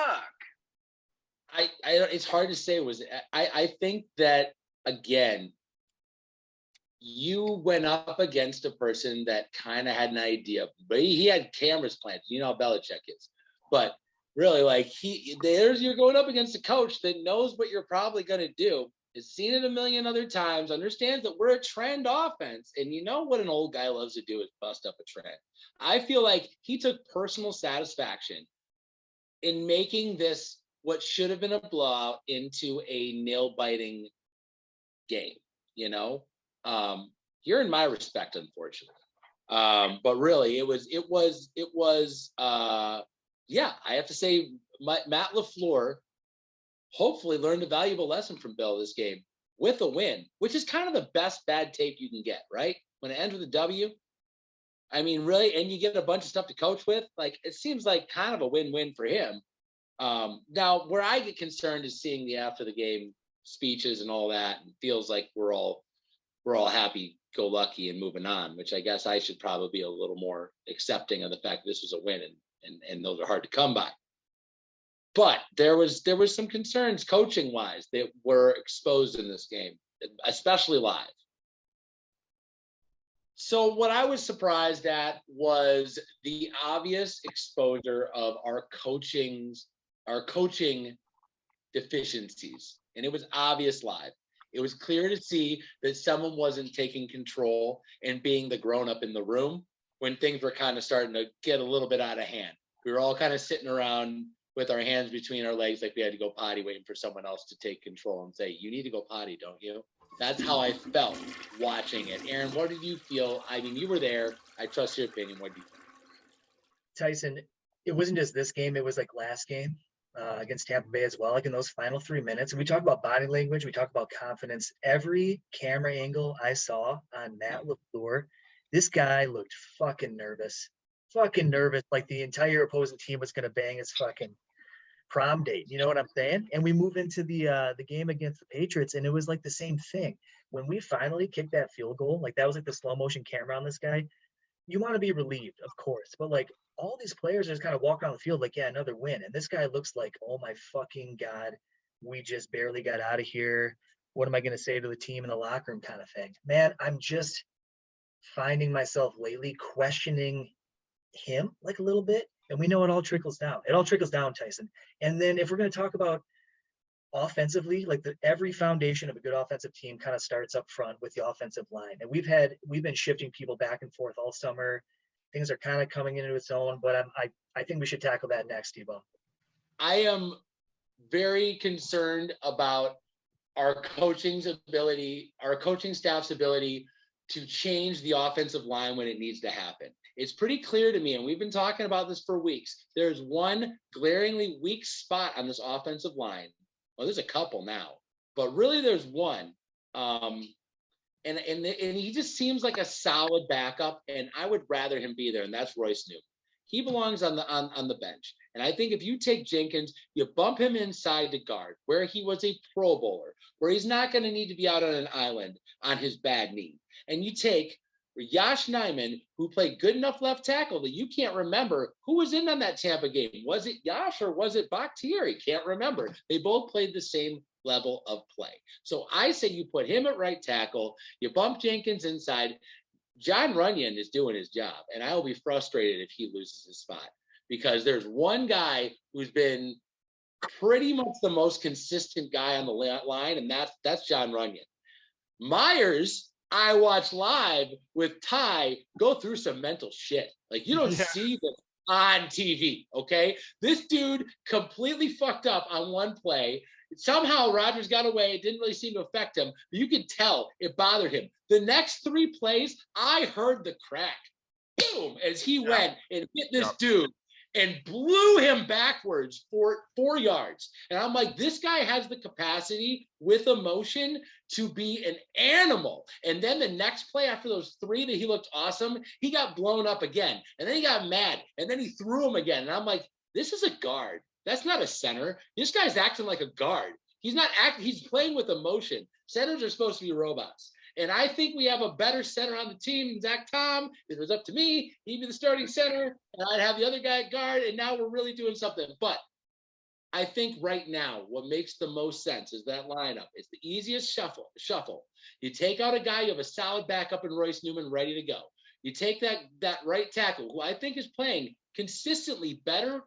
It's hard to say. I think that, again, you went up against a person that kind of had an idea, but he had cameras planted. You know how Belichick is. But really, like, you're going up against a coach that knows what you're probably going to do, has seen it a million other times, understands that we're a trend offense. And you know what an old guy loves to do is bust up a trend. I feel like he took personal satisfaction in making this what should have been a blowout into a nail-biting game, you know? You're in my respect, unfortunately. But really, it was yeah, I have to say, Matt LaFleur hopefully learned a valuable lesson from Bill this game with a win, which is kind of the best bad tape you can get, right? When it ends with a W. I mean, really, and you get a bunch of stuff to coach with, like, it seems like kind of a win-win for him. Now, where I get concerned is seeing the after the game speeches and all that, and feels like we're all happy-go-lucky and moving on, which I guess I should probably be a little more accepting of the fact that this was a win, and those are hard to come by. But there was some concerns coaching-wise that were exposed in this game, especially live. So what I was surprised at was the obvious exposure of our coaching deficiencies. And it was obvious live. It was clear to see that someone wasn't taking control and being the grown-up in the room when things were kind of starting to get a little bit out of hand. We were all kind of sitting around with our hands between our legs like we had to go potty, waiting for someone else to take control and say, you need to go potty, don't you? That's how I felt watching it. Aaron, what did you feel? I mean, you were there. I trust your opinion. What do you think? Tyson, it wasn't just this game. It was like last game against Tampa Bay as well. Like in those final 3 minutes, and we talk about body language, we talk about confidence. Every camera angle I saw on Matt LaFleur, this guy looked fucking nervous, like the entire opposing team was going to bang his fucking prom date. You know what I'm saying? And we move into the game against the Patriots, and it was like the same thing. When we finally kicked that field goal, like that was like the slow motion camera on this guy. You want to be relieved, of course, but like all these players are just kind of walking on the field like, yeah, another win. And this guy looks like, oh my fucking God, we just barely got out of here. What am I going to say to the team in the locker room kind of thing? Man, I'm just finding myself lately questioning him like a little bit. And we know it all trickles down. It all trickles down, Tyson. And then if we're going to talk about offensively, like every foundation of a good offensive team kind of starts up front with the offensive line. And we've been shifting people back and forth all summer. Things are kind of coming into its own, but I think we should tackle that next, T-Bone. I am very concerned about our coaching staff's ability to change the offensive line when it needs to happen. It's pretty clear to me, and we've been talking about this for weeks. There's one glaringly weak spot on this offensive line. Well, there's a couple now, but really there's one. And he just seems like a solid backup, and I would rather him be there, and that's Royce Newman. He belongs on the bench. And I think if you take Jenkins, you bump him inside to guard, where he was a Pro Bowler, where he's not going to need to be out on an island on his bad knee. And you take Yosh Nijman, who played good enough left tackle that you can't remember who was in on that Tampa game. Was it Yosh or was it Bakhtiari? Can't remember. They both played the same level of play. So I say you put him at right tackle, you bump Jenkins inside. John Runyon is doing his job, and I will be frustrated if he loses his spot, because there's one guy who's been pretty much the most consistent guy on the line, and that's John Runyon. Myers, I watched live with Ty go through some mental shit. Like, you don't see this on TV, okay? This dude completely fucked up on one play. Somehow Rodgers got away. It didn't really seem to affect him, but you could tell it bothered him. The next three plays, I heard the crack. Boom, as he went and hit this dude and blew him backwards for 4 yards. And I'm like, this guy has the capacity with emotion to be an animal. And then the next play after those three that he looked awesome, he got blown up again. And then he got mad. And then he threw him again. And I'm like, this is a guard. That's not a center. This guy's acting like a guard. He's not acting. He's playing with emotion. Centers are supposed to be robots. And I think we have a better center on the team than Zach Tom. If it was up to me, he'd be the starting center, and I'd have the other guy at guard, and now we're really doing something. But I think right now, what makes the most sense is that lineup. It's the easiest shuffle. You take out a guy, you have a solid backup in Royce Newman ready to go. You take that right tackle, who I think is playing consistently better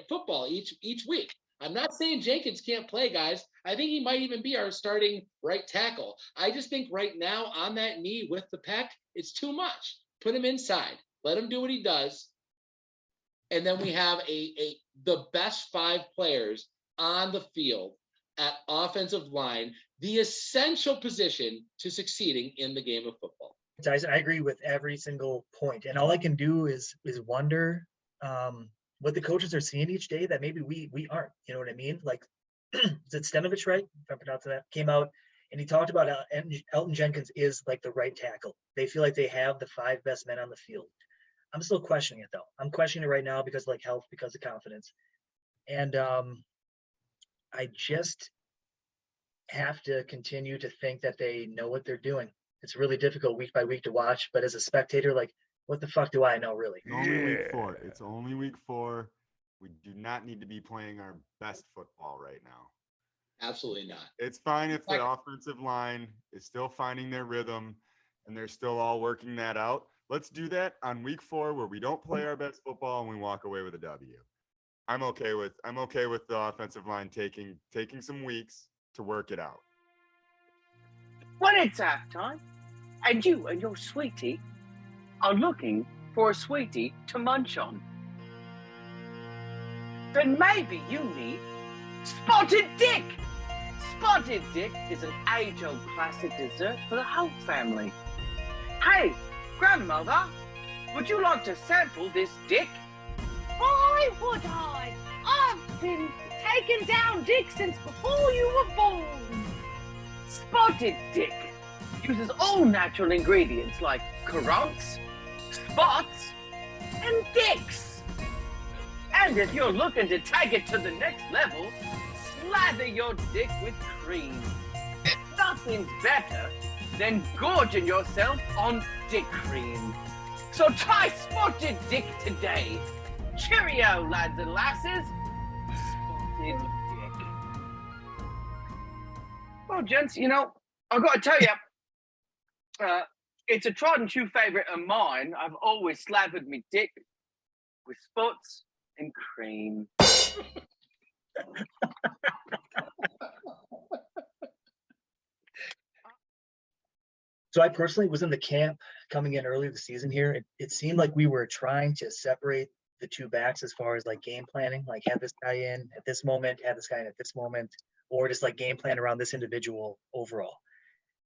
football each week. I'm not saying Jenkins can't play, guys. I think he might even be our starting right tackle. I just think right now on that knee with the pec, it's too much. Put him inside. Let him do what he does. And then we have the best 5 players on the field at offensive line, the essential position to succeeding in the game of football. Tyson, I agree with every single point. And all I can do is wonder what the coaches are seeing each day that maybe we aren't. You know what I mean? Like, is it Stenovich, right? If I'm pronouncing that, came out and he talked about Elton Jenkins is like the right tackle. They feel like they have the 5 best men on the field. I'm still questioning it, though. I'm questioning it right now because like health, because of confidence. And I just have to continue to think that they know what they're doing. It's really difficult week by week to watch, but as a spectator, like, what the fuck do I know, really? Only week 4. It's only week 4. We do not need to be playing our best football right now. Absolutely not. It's fine if the offensive line is still finding their rhythm and they're still all working that out. Let's do that on week 4 where we don't play our best football and we walk away with a W. I'm okay with the offensive line taking some weeks to work it out. When it's halftime, and you and your sweetie are looking for a sweetie to munch on, then maybe you need Spotted Dick. Spotted Dick is an age-old classic dessert for the whole family. Hey, grandmother, would you like to sample this dick? Why would I? I've been taking down dick since before you were born. Spotted Dick uses all natural ingredients like currants, spots, and dicks. And if you're looking to take it to the next level, slather your dick with cream. Nothing's better than gorging yourself on dick cream. So try Spotted Dick today. Cheerio, lads and lasses. Spotted Dick. Well, gents, you know, I've got to tell you, it's a tried and true favorite of mine. I've always slathered me dick with spots and cream. So I personally was in the camp coming in early this season here. It seemed like we were trying to separate the 2 backs as far as like game planning, like have this guy in at this moment, have this guy in at this moment, or just like game plan around this individual overall.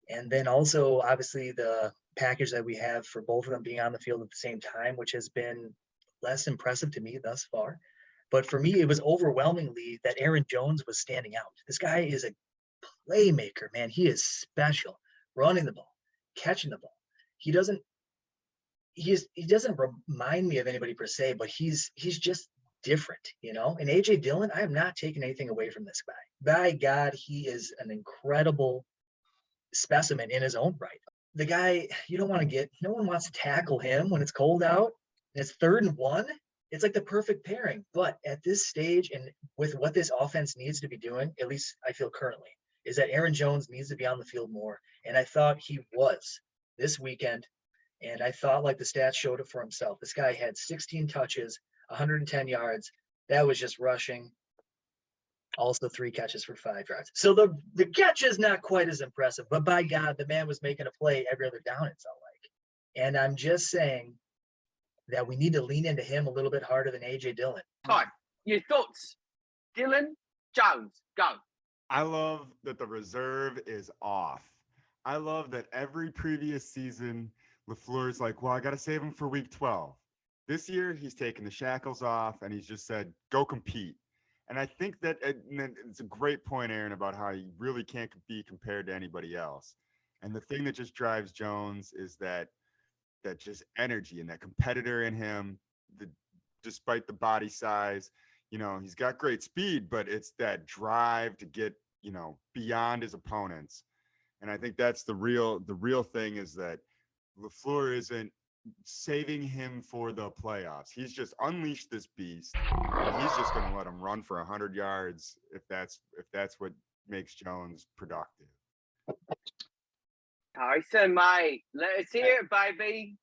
And then also obviously the package that we have for both of them being on the field at the same time, which has been less impressive to me thus far. But for me, it was overwhelmingly that Aaron Jones was standing out. This guy is a playmaker, man. He is special, running the ball, catching the ball. He doesn't remind me of anybody per se, but he's just different, you know. And AJ Dillon, I have not taken anything away from this guy. By God, he is an incredible specimen in his own right. The guy, no one wants to tackle him when it's cold out and it's 3rd and 1. It's like the perfect pairing. But at this stage and with what this offense needs to be doing, at least I feel currently, is that Aaron Jones needs to be on the field more. And I thought he was this weekend. And I thought like the stats showed it for himself. This guy had 16 touches, 110 yards. That was just rushing. Also 3 catches for 5 yards. So the catch is not quite as impressive, but by God, the man was making a play every other down, it felt like. And I'm just saying that we need to lean into him a little bit harder than AJ Dillon. Time. Your thoughts, Dillon Jones, go. I love that the reserve is off. I love that every previous season, LaFleur's like, well, I got to save him for week 12. This year, he's taken the shackles off and he's just said, go compete. And I think that it's a great point, Aaron, about how he really can't be compared to anybody else. And the thing that just drives Jones is that just energy and that competitor in him, despite the body size, you know, he's got great speed, but it's that drive to get beyond his opponents. And I think that's the real thing, is that LaFleur isn't saving him for the playoffs. He's just unleashed this beast, and he's just going to let him run for 100 yards if that's what makes Jones productive. Tyson, mate, let's hear it, baby.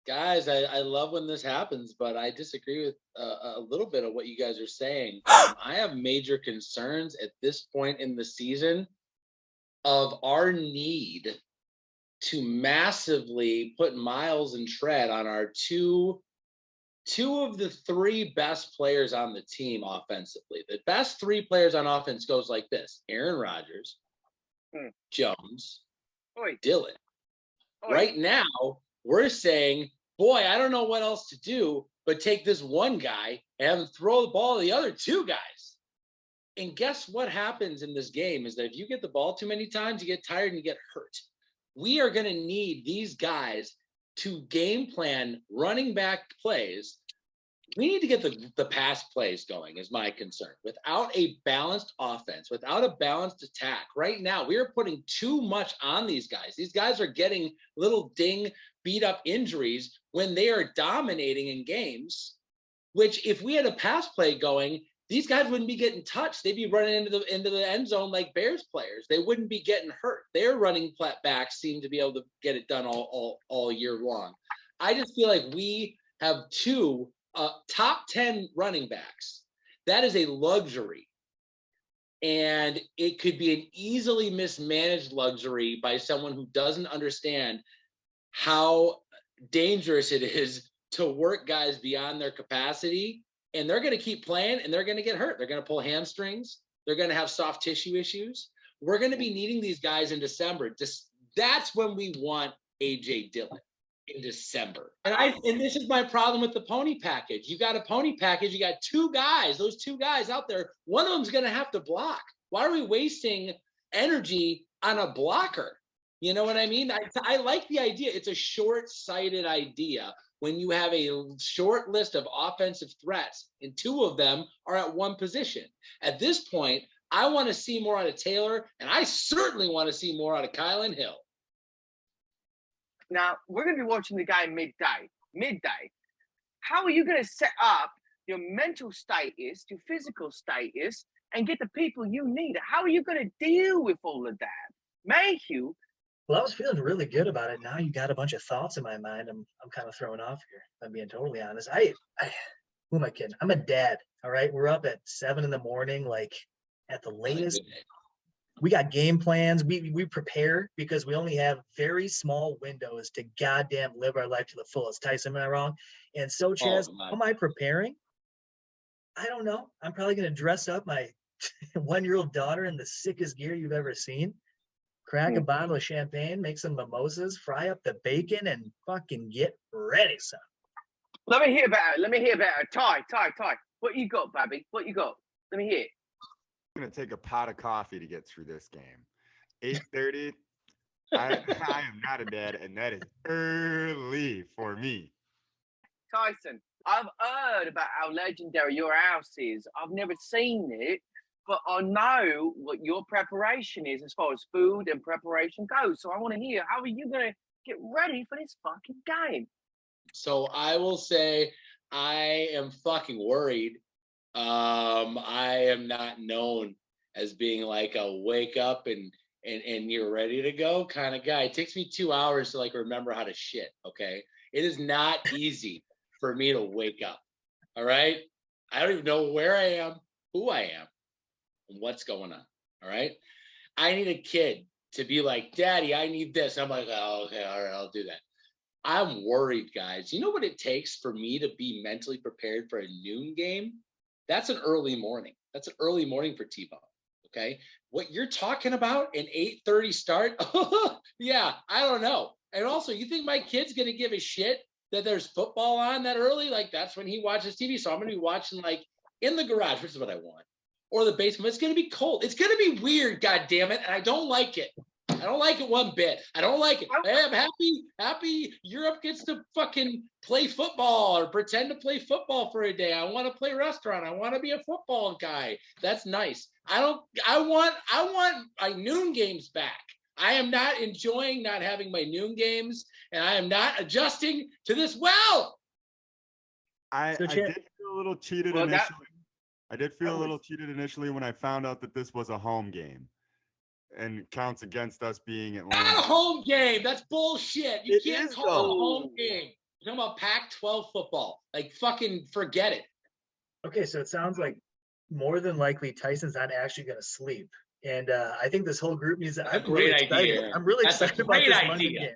Guys, I love when this happens, but I disagree with a little bit of what you guys are saying. I have major concerns at this point in the season of our need to massively put miles and tread on our two of the three best players on the team offensively. The best three players on offense goes like this: Aaron Rodgers, Jones, Dillon. Right now, we're saying, boy, I don't know what else to do but take this one guy and have him throw the ball to the other two guys. And guess what happens in this game is that if you get the ball too many times, you get tired and you get hurt. We are going to need these guys to game plan running back plays. We need to get the pass plays going, is my concern. Without a balanced offense, without a balanced attack, right now we are putting too much on these guys. These guys are getting little beat up injuries when they are dominating in games, which if we had a pass play going, these guys wouldn't be getting touched. They'd be running into the end zone like Bears players. They wouldn't be getting hurt. Their running backs seem to be able to get it done all year long. I just feel like we have two top 10 running backs. That is a luxury. And it could be an easily mismanaged luxury by someone who doesn't understand how dangerous it is to work guys beyond their capacity. And they're going to keep playing and they're going to get hurt. They're going to pull hamstrings. They're going to have soft tissue issues. We're going to be needing these guys in December. That's when we want A.J. Dillon, in December. And this is my problem with the pony package. You got a pony package. You got two guys, those two guys out there. One of them's going to have to block. Why are we wasting energy on a blocker? You know what I mean? I like the idea. It's a short-sighted idea when you have a short list of offensive threats and two of them are at one position. At this point, I want to see more out of Taylor, and I certainly want to see more out of Kylan Hill. Now, we're going to be watching the game midday. How are you going to set up your mental status, your physical status, and get the people you need? How are you going to deal with all of that? Mayhew. Well, I was feeling really good about it. Now you got a bunch of thoughts in my mind. I'm kind of thrown off here, if I'm being totally honest. Who am I kidding? I'm a dad. All right. We're up at 7 a.m, like at the latest. We got game plans. We prepare because we only have very small windows to goddamn live our life to the fullest. Tyson, am I wrong? And so, Chaz, how am I preparing? I don't know. I'm probably going to dress up my 1-year-old daughter in the sickest gear you've ever seen. Crack a bottle of champagne, make some mimosas, fry up the bacon, and fucking get ready, son. Let me hear about it. Ty. What you got, baby? What you got? Let me hear it. I'm going to take a pot of coffee to get through this game. 8:30. I am not a dad, and that is early for me. Tyson, I've heard about how legendary your house is. I've never seen it, but I know what your preparation is as far as food and preparation goes. So I want to hear, how are you going to get ready for this fucking game? So I will say I am fucking worried. I am not known as being like a wake up and you're ready to go kind of guy. It takes me 2 hours to like remember how to shit. Okay. It is not easy for me to wake up. All right. I don't even know where I am, who I am, and what's going on. All right. I need a kid to be like, Daddy, I need this. I'm like, oh, okay. All right. I'll do that. I'm worried, guys. You know what it takes for me to be mentally prepared for a noon game? That's an early morning. That's an early morning for T-Bone. Okay. What you're talking about, an 8:30 start? Yeah, I don't know. And also, you think my kid's going to give a shit that there's football on that early? Like, that's when he watches TV. So I'm going to be watching like in the garage, which is what I want, or the basement. It's going to be cold. It's going to be weird, God damn it. And I don't like it. I don't like it one bit. I don't like it. Hey, I'm happy Europe gets to fucking play football or pretend to play football for a day. I want to play restaurant. I want to be a football guy. That's nice. I want my noon games back. I am not enjoying not having my noon games, and I am not adjusting to this well. I did feel a little cheated initially. I did feel a little cheated initially when I found out that this was a home game and counts against us being Atlanta. Not a home game. That's bullshit. You can't call it a home game. You're talking about Pac-12 football. Like, fucking forget it. Okay, so it sounds like more than likely Tyson's not actually going to sleep. And I think this whole group needs to. I'm really excited. I'm really excited about this Monday game.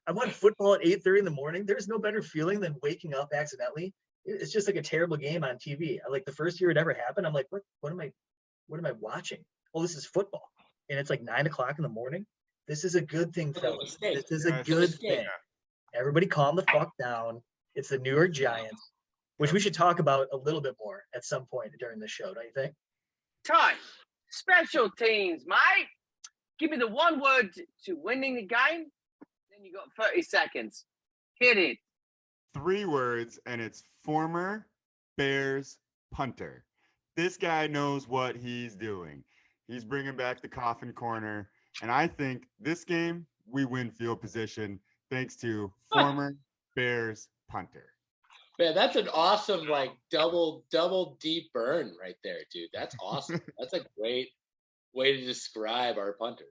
I want football at 8:30 in the morning. There's no better feeling than waking up accidentally. It's just like a terrible game on TV. Like the first year it ever happened, I'm like, what am I watching? Oh, this is football. And it's like 9 o'clock in the morning. This is a good thing, fellas. This is a good thing. Everybody calm the fuck down. It's the New York Giants, which we should talk about a little bit more at some point during the show, don't you think? Ty, special teams, mate. Give me the one word to winning the game. Then you got 30 seconds. Hit it. 3 words, and it's former Bears punter. This guy knows what he's doing. He's bringing back the coffin corner, and I think this game we win field position thanks to former Bears punter. Man, that's an awesome, like, double deep burn right there, dude. That's awesome. That's a great way to describe our punter.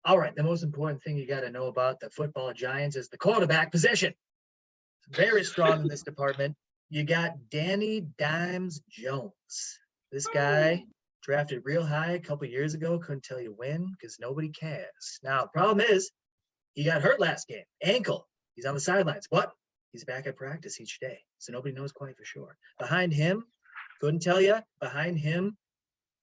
All right, the most important thing you got to know about the football Giants is the quarterback position. Very strong in this department. You got Danny Dimes Jones. This guy drafted real high a couple years ago. Couldn't tell you when because nobody cares. Now, the problem is he got hurt last game. Ankle. He's on the sidelines. But he's back at practice each day. So nobody knows quite for sure. Behind him, couldn't tell you. Behind him,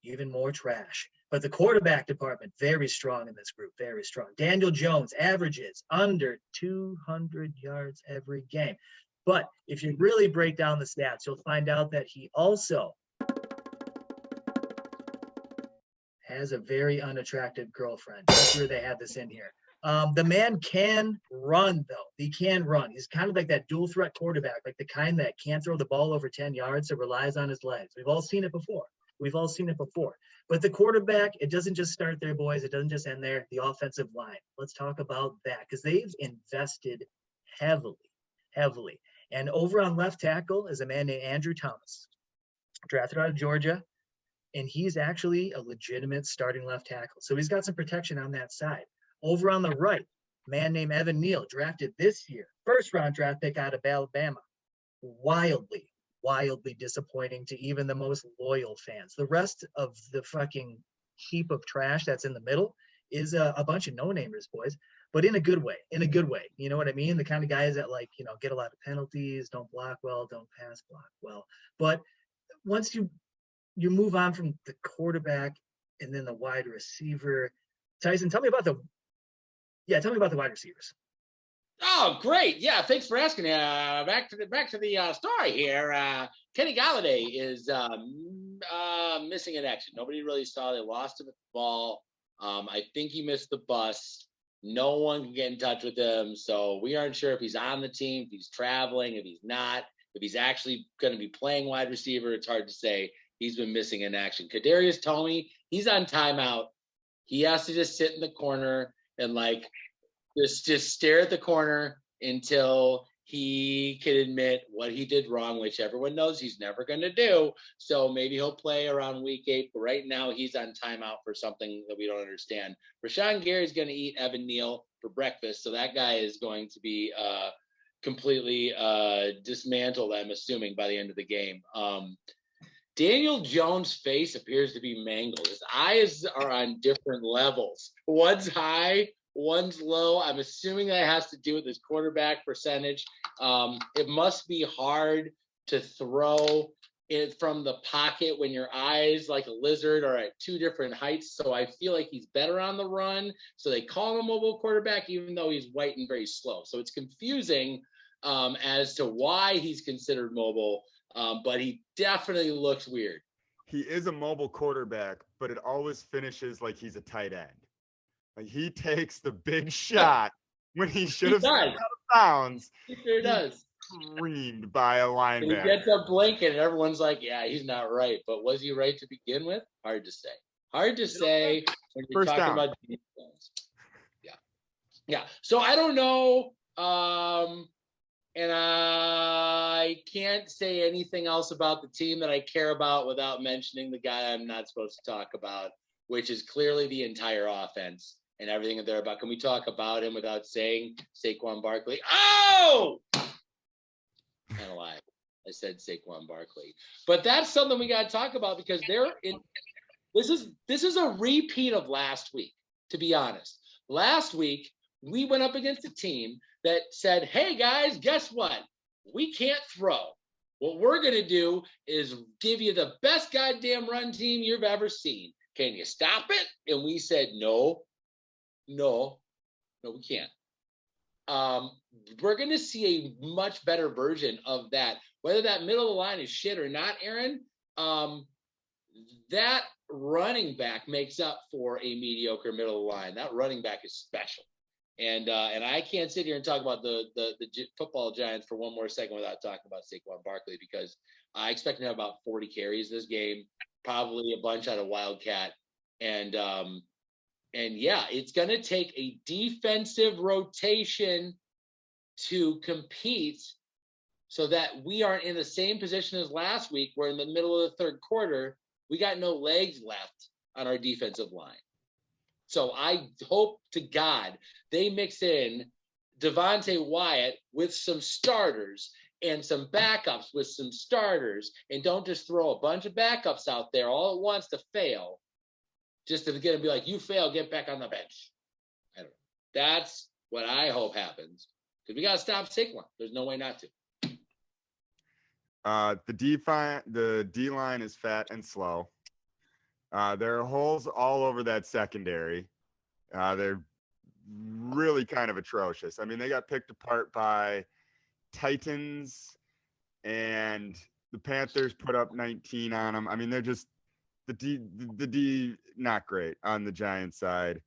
even more trash. But the quarterback department, very strong in this group, very strong. Daniel Jones averages under 200 yards every game. But if you really break down the stats, you'll find out that he also has a very unattractive girlfriend. That's where they had this in here. The man can run, though. He can run. He's kind of like that dual threat quarterback, like the kind that can't throw the ball over 10 yards, so relies on his legs. We've all seen it before. But the quarterback, it doesn't just start there, boys. It doesn't just end there. The offensive line. Let's talk about that because they've invested heavily. And over on left tackle is a man named Andrew Thomas, drafted out of Georgia. And he's actually a legitimate starting left tackle. So he's got some protection on that side. Over on the right, a man named Evan Neal, drafted this year. First-round draft pick out of Alabama. Wildly disappointing to even the most loyal fans. The rest of the fucking heap of trash that's in the middle is a bunch of no-namers, boys, but in a good way. You know what I mean? The kind of guys that, like, you know, get a lot of penalties, don't block well, don't pass block well. But once you move on from the quarterback and then the wide receiver, Tyson, tell me about the wide receivers. Oh, great. Yeah, thanks for asking. Back to the story here. Kenny Galladay is missing in action. Nobody really saw. They lost him at the ball. I think he missed the bus. No one can get in touch with him. So we aren't sure if he's on the team, if he's traveling, if he's not, if he's actually going to be playing wide receiver. It's hard to say. He's been missing in action. Kadarius Toney, he's on timeout. He has to just sit in the corner and like just stare at the corner until he can admit what he did wrong, which everyone knows he's never going to do. So maybe he'll play around week 8, but right now he's on timeout for something that we don't understand. Rashawn Gary's going to eat Evan Neal for breakfast, so that guy is going to be completely dismantled, I'm assuming, by the end of the game. Daniel Jones' face appears to be mangled. His eyes are on different levels. One's high, one's low. I'm assuming that has to do with his quarterback percentage. It must be hard to throw it from the pocket when your eyes, like a lizard, are at 2 different heights. So I feel like he's better on the run. So they call him a mobile quarterback, even though he's white and very slow. So it's confusing as to why he's considered mobile. But he definitely looks weird. he is a mobile quarterback, but it always finishes like he's a tight end. Like he takes the big shot when he should have stepped out of bounds. He sure does. Screamed by a And he linebacker. gets up blinking, and everyone's like, "Yeah, he's not right." But was he right to begin with? Hard to say. Hard to say when you're First talking down. about defense. Yeah. So I don't know, and I can't say anything else about the team that I care about without mentioning the guy I'm not supposed to talk about, which is clearly the entire offense and everything that they're about. Can we talk about him without saying Saquon Barkley? Oh! Kind of lie. I said Saquon Barkley, but that's something we got to talk about because this is a repeat of last week. To be honest, last week we went up against a team that said, "Hey guys, guess what? We can't throw. What we're gonna do is give you the best goddamn run team you've ever seen. Can you stop it?" And we said, "No, we can't." We're going to see a much better version of that. Whether that middle of the line is shit or not, Aaron, that running back makes up for a mediocre middle of the line. That running back is special. And I can't sit here and talk about the football Giants for one more second without talking about Saquon Barkley, because I expect him to have about 40 carries this game, probably a bunch out of Wildcat. And yeah, it's going to take a defensive rotation to compete so that we aren't in the same position as last week, where in the middle of the third quarter, we got no legs left on our defensive line. So I hope to God they mix in Devontae Wyatt with some starters and some backups with some starters, and don't just throw a bunch of backups out there all at once to fail, just to get and be like, "You fail, get back on the bench." I don't know. That's what I hope happens, because we got to stop Saquon. There's no way not to. The D line is fat and slow. There are holes all over that secondary. They're really kind of atrocious. I mean, they got picked apart by Titans, and the Panthers put up 19 on them. I mean, they're just the D not great on the Giants side.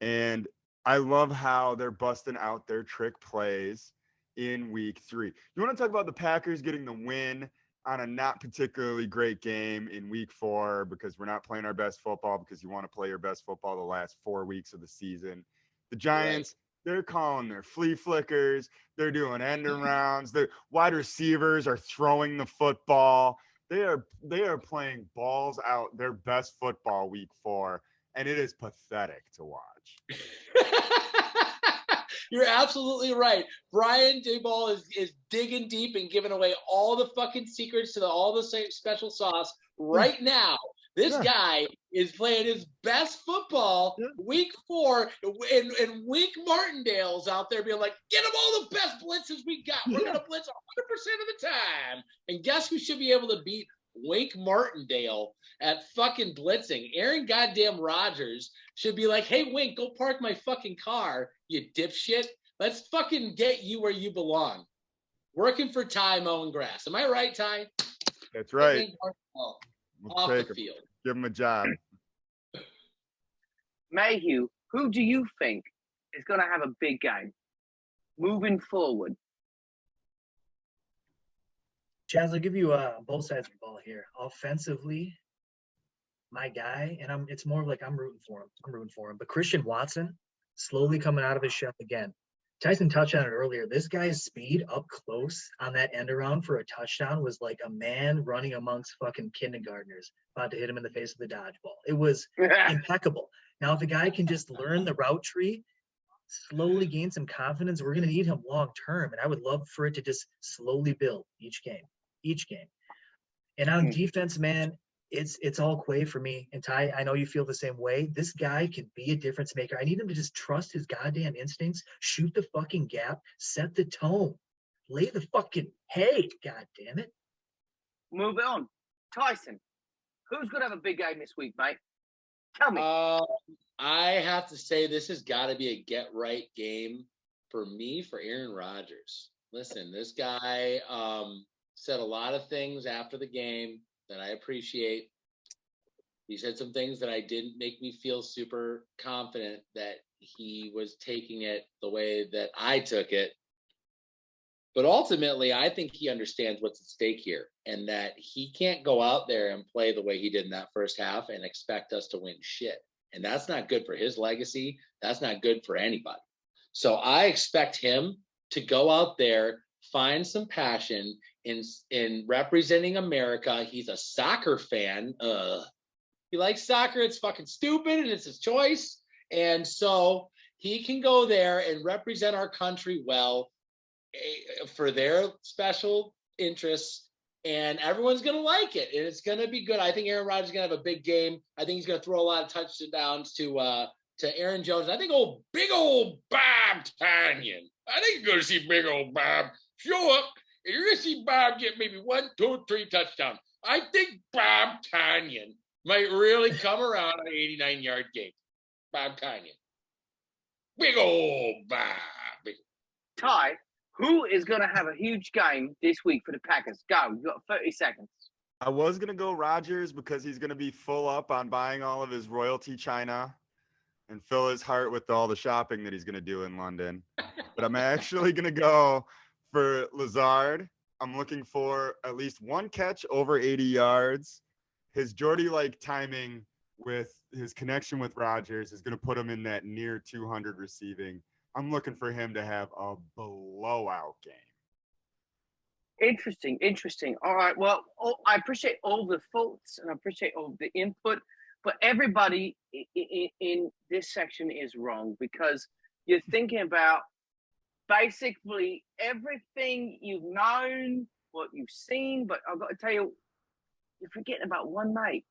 And I love how they're busting out their trick plays in week 3. You want to talk about the Packers getting the win on a not particularly great game in week 4, because we're not playing our best football, because you want to play your best football the last 4 weeks of the season. The Giants, they're calling their flea flickers. They're doing end arounds. The wide receivers are throwing the football. They are playing balls out their best football week 4, and it is pathetic to watch. You're absolutely right. Brian Daboll is digging deep and giving away all the fucking secrets to all the special sauce right now. This guy is playing his best football week 4, and Wink Martindale's out there being like, "Get him all the best blitzes we got. We're going to blitz 100% of the time." And guess who should be able to beat Wink Martindale at fucking blitzing? Aaron goddamn Rodgers should be like, "Hey, Wink, go park my fucking car, you dipshit. Let's fucking get you where you belong. Working for Ty mowing grass." Am I right, Ty? That's right. Off the field. Give him a job. Mayhew, who do you think is going to have a big game moving forward? Chaz, I'll give you both sides of the ball here. Offensively, my guy, and it's more like I'm rooting for him. But Christian Watson, slowly coming out of his shell again. Tyson touched on it earlier. This guy's speed up close on that end around for a touchdown was like a man running amongst fucking kindergartners about to hit him in the face with a dodgeball. It was impeccable. Now, if the guy can just learn the route tree, slowly gain some confidence, we're going to need him long term. And I would love for it to just slowly build each game. And on defense, man, it's all Quay for me. And Ty, I know you feel the same way. This guy can be a difference maker. I need him to just trust his goddamn instincts, shoot the fucking gap, set the tone, lay the fucking hay. God damn it. Move it on. Tyson, who's going to have a big game this week, mate? Tell me. I have to say this has got to be a get-right game for me, for Aaron Rodgers. Listen, this guy said a lot of things after the game that I appreciate. He said some things that I didn't make me feel super confident that he was taking it the way that I took it. But ultimately, I think he understands what's at stake here and that he can't go out there and play the way he did in that first half and expect us to win shit. And that's not good for his legacy. That's not good for anybody. So I expect him to go out there, find some passion in representing America. He's a soccer fan. He likes soccer. It's fucking stupid and it's his choice. And so he can go there and represent our country well for their special interests, and everyone's going to like it, and it's going to be good. I think Aaron Rodgers is going to have a big game. I think he's going to throw a lot of touchdowns to Aaron Jones. I think big old Bob Tanyan. I think you're going to see big old Bob show up, and you're going to see Bob get maybe 1, 2, 3 touchdowns. I think Bob Tanyan might really come around an 89-yard game. Bob Tanyan. Big old Bob. Ty, who is going to have a huge game this week for the Packers? Go. You've got 30 seconds. I was going to go Rodgers because he's going to be full up on buying all of his royalty china and fill his heart with all the shopping that he's going to do in London. But I'm actually going to go for Lazard. I'm looking for at least one catch over 80 yards. His Jordy-like timing with his connection with Rodgers is going to put him in that near 200 receiving. I'm looking for him to have a blowout game. Interesting. All right. Well, I appreciate all the thoughts and I appreciate all the input, but everybody in this section is wrong because you're thinking about basically everything you've known, what you've seen, but I've got to tell you, you're forgetting about one mate,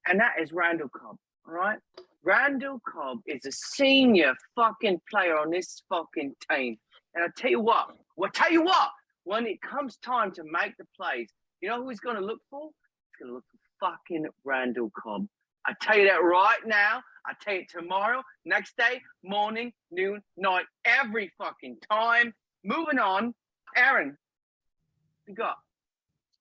and that is Randall Cobb. All right. Randall Cobb is a senior fucking player on this fucking team. And I tell you what, when it comes time to make the plays, you know who he's going to look for? He's going to look for fucking Randall Cobb. I tell you that right now. I tell you tomorrow, next day, morning, noon, night, every fucking time. Moving on. Aaron, you got?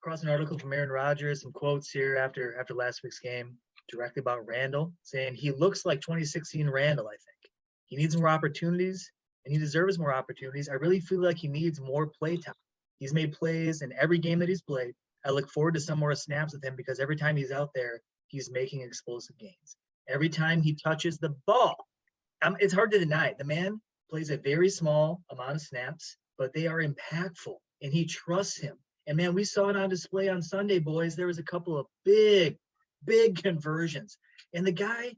Across an article from Aaron Rodgers, some quotes here after last week's game. Directly about Randall, saying he looks like 2016 Randall, I think. He needs more opportunities, and he deserves more opportunities. I really feel like he needs more play time. He's made plays in every game that he's played. I look forward to some more snaps with him because every time he's out there, he's making explosive gains. Every time he touches the ball, it's hard to deny. The man plays a very small amount of snaps, but they are impactful, and he trusts him. And, man, we saw it on display on Sunday, boys. There was a couple of big conversions, and the guy,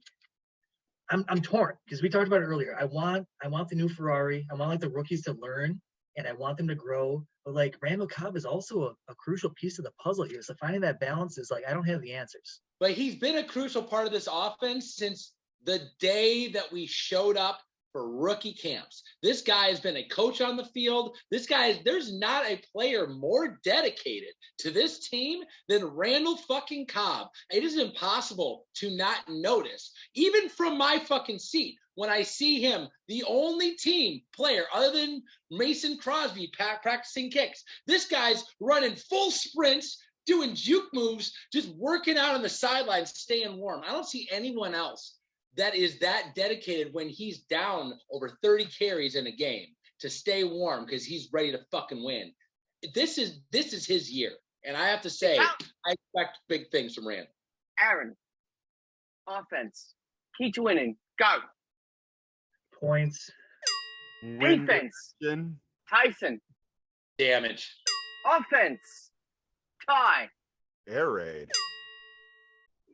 I'm torn because we talked about it earlier. I want the new Ferrari. I want like the rookies to learn, and I want them to grow. But like Randall Cobb is also a crucial piece of the puzzle here. So finding that balance is like I don't have the answers. But he's been a crucial part of this offense since the day that we showed up for rookie camps. This guy has been a coach on the field. There's not a player more dedicated to this team than Randall fucking Cobb. It is impossible to not notice, even from my fucking seat, when I see him, the only team player other than Mason Crosby practicing kicks. This guy's running full sprints, doing juke moves, just working out on the sidelines, staying warm. I don't see anyone else that is that dedicated when he's down over 30 carries in a game to stay warm because he's ready to fucking win. This is his year. And I have to say, I expect big things from Randall. Aaron, offense, key to winning, go. Points. Defense, Tyson. Damage. Offense, Ty. Air raid.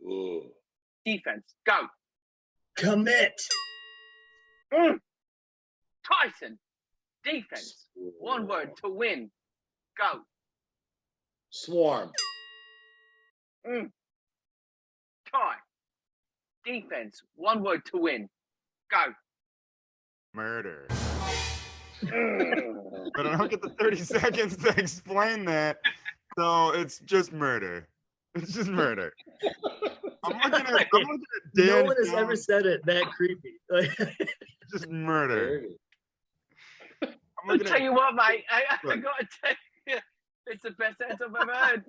Ooh. Defense, go. Commit. Tyson. Defense, one word to win, go. Swarm. Ty. Defense, one word to win, go. Murder. But I don't get the 30 seconds to explain that. So it's just murder. It's just murder. I'm looking at Dan. No one has ever said it that creepy. Like, just murder. I'll tell you what, mate. I got to tell you, it's the best answer I've ever heard.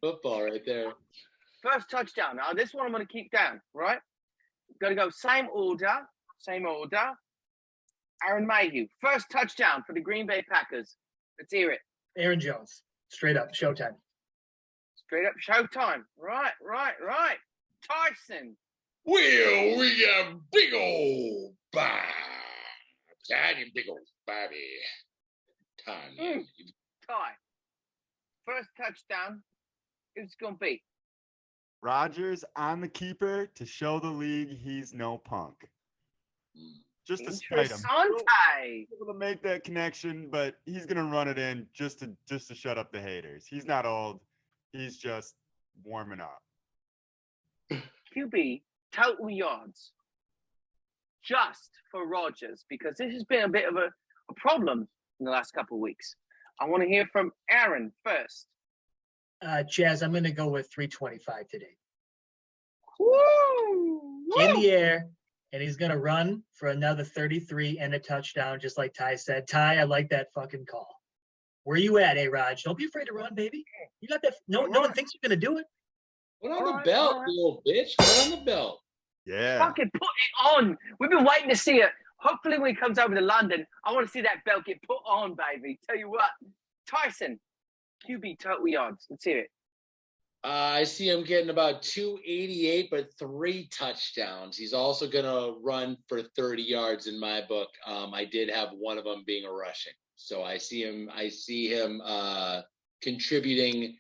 Football right there. First touchdown. Now, this one I'm going to keep down, right? Got to go same order. Aaron Mayhew, first touchdown for the Green Bay Packers. Let's hear it. Aaron Jones, straight up, showtime. Straight up showtime. Right. Tyson. Well, we got big old Bob. Tiny big old Bobby. Tiny. Ty. First touchdown. Who's going to be? Rodgers on the keeper to show the league he's no punk. Just to spite him. Interessante. Able to make that connection, but he's gonna run it in just to shut up the haters. He's not old. He's just warming up. QB, total yards. Just for Rodgers, because this has been a bit of a problem in the last couple of weeks. I want to hear from Aaron first. Chaz, I'm going to go with 325 today. Woo! In the air, and he's going to run for another 33 and a touchdown, just like Ty said. Ty, I like that fucking call. Where you at, A-Raj? Don't be afraid to run, baby. You got that. No one thinks you're going to do it. Put on the belt, you little bitch. Put on the belt. Yeah. Fucking put it on. We've been waiting to see it. Hopefully, when he comes over to London, I want to see that belt get put on, baby. Tell you what, Tyson, QB total yards. Let's hear it. I see him getting about 288, but 3 touchdowns. He's also going to run for 30 yards in my book. I did have one of them being a rushing. So I see him contributing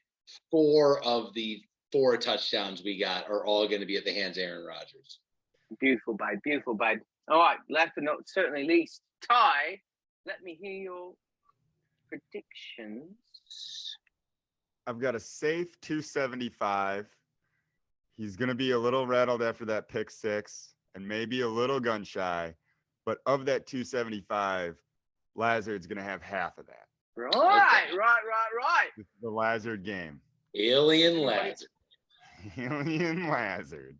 4 of the 4 touchdowns we got are all going to be at the hands of Aaron Rodgers. Beautiful, babe. Beautiful, babe. All right, last but not certainly least, Ty, let me hear your predictions. I've got a safe 275. He's going to be a little rattled after that pick 6 and maybe a little gun shy. But of that 275, Lazard's going to have half of that. Right. This is the Lazard game. Alien Lazard. Alien Lazard.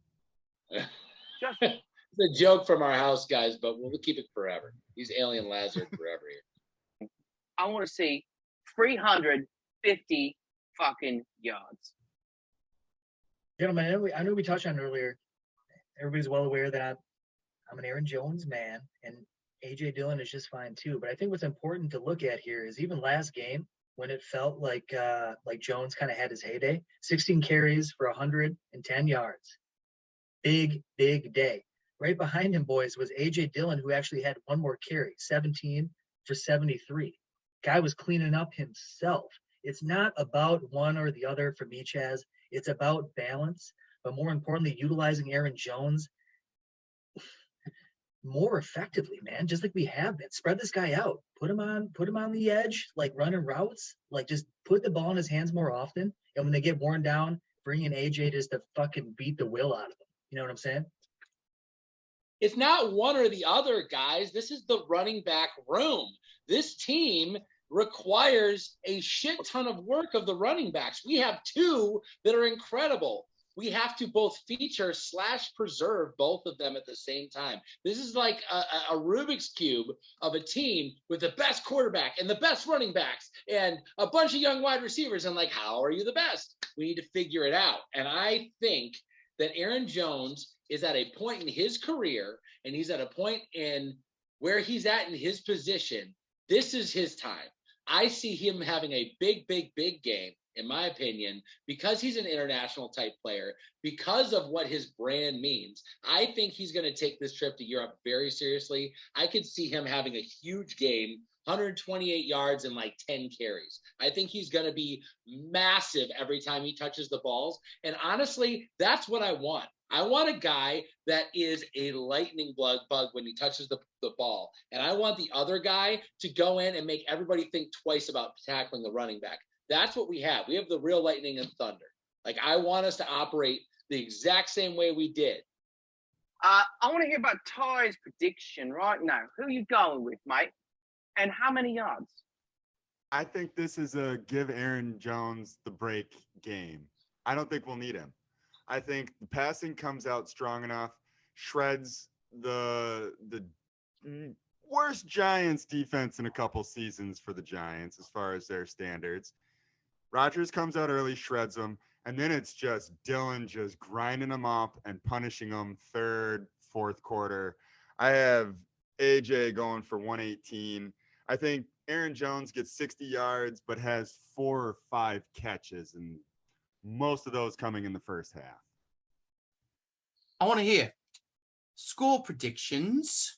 Just It's a joke from our house, guys, but we'll keep it forever. He's Alien Lazard forever here. I want to see 350 fucking yards. Gentlemen, I know we touched on it earlier. Everybody's well aware that I'm an Aaron Jones man, and A.J. Dillon is just fine too. But I think what's important to look at here is even last game when it felt like Jones kind of had his heyday, 16 carries for 110 yards. Big day. Right behind him, boys, was A.J. Dillon, who actually had one more carry, 17 for 73. Guy was cleaning up himself. It's not about one or the other for me, Chaz. It's about balance, but more importantly, utilizing Aaron Jones more effectively, man. Just like we have been. Spread this guy out. Put him on the edge, like running routes. Like just put the ball in his hands more often. And when they get worn down, bring in AJ just to fucking beat the will out of them. You know what I'm saying? It's not one or the other, guys. This is the running back room. This team requires a shit ton of work of the running backs. We have 2 that are incredible. We have to both feature / preserve both of them at the same time. This is like a Rubik's Cube of a team with the best quarterback and the best running backs and a bunch of young wide receivers. And like, how are you the best? We need to figure it out. And I think that Aaron Jones is at a point in his career, and he's at a point in where he's at in his position. This is his time. I see him having a big game, in my opinion, because he's an international type player, because of what his brand means. I think he's going to take this trip to Europe very seriously. I could see him having a huge game, 128 yards and like 10 carries. I think he's going to be massive every time he touches the balls. And honestly, that's what I want. I want a guy that is a lightning bug when he touches the ball. And I want the other guy to go in and make everybody think twice about tackling the running back. That's what we have. We have the real lightning and thunder. Like, I want us to operate the exact same way we did. I want to hear about Ty's prediction right now. Who are you going with, mate? And how many yards? I think this is a give Aaron Jones the break game. I don't think we'll need him. I think the passing comes out strong enough, shreds the worst Giants defense in a couple seasons for the Giants as far as their standards. Rodgers comes out early, shreds them, and then it's just Dylan just grinding them up and punishing them third, fourth quarter. I have AJ going for 118. I think Aaron Jones gets 60 yards, but has 4 or 5 catches, and most of those coming in the first half. I want to hear score predictions.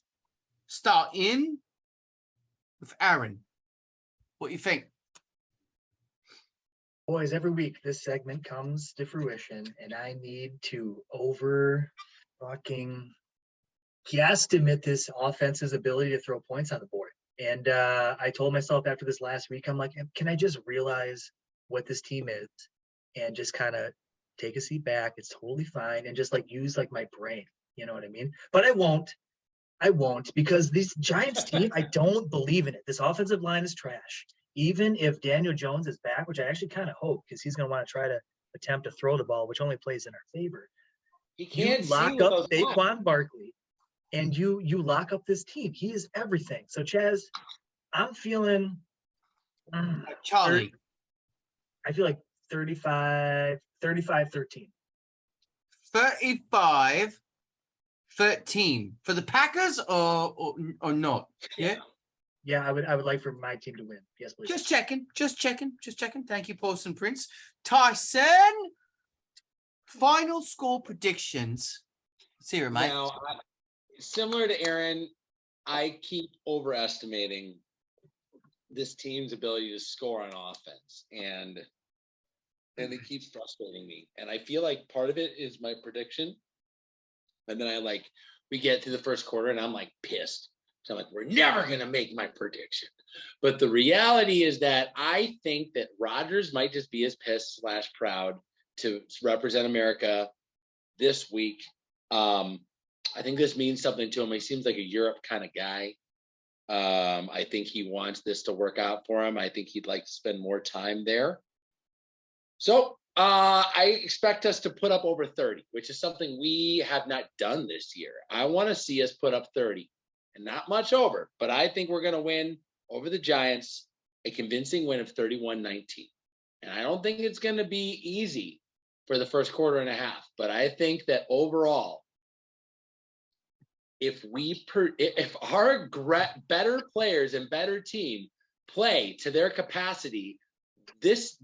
Start in with Aaron. What do you think? Boys, every week this segment comes to fruition, and I need to over fucking guesstimate this offense's ability to throw points on the board. And I told myself after this last week, I'm like, can I just realize what this team is and just kind of take a seat back? It's totally fine, and just like use like my brain. You know what I mean? But I won't because this Giants team, I don't believe in it. This offensive line is trash. Even if Daniel Jones is back, which I actually kind of hope, because he's going to want to try to attempt to throw the ball, which only plays in our favor. He can't You lock see up with those Saquon Barkley, and you lock up this team. He is everything. So, Chaz, I'm feeling Charlie. I feel like 35-13. 35-13 for the Packers or not? Yeah. Yeah, I would like for my team to win. Yes, please. Just checking. Thank you, Paulson Prince. Tyson, final score predictions. Let's hear it, mate. Now, similar to Aaron, I keep overestimating this team's ability to score on offense, and it keeps frustrating me. And I feel like part of it is my prediction, and then we get to the first quarter, and I'm like pissed. So I'm like, we're never going to make my prediction. But the reality is that I think that Rodgers might just be as pissed / proud to represent America this week. I think this means something to him. He seems like a Europe kind of guy. I think he wants this to work out for him. I think he'd like to spend more time there. So I expect us to put up over 30, which is something we have not done this year. I want to see us put up 30. And not much over, but I think we're going to win over the Giants, a convincing win of 31-19. And I don't think it's going to be easy for the first quarter and a half, but I think that overall, if our better players and better team play to their capacity,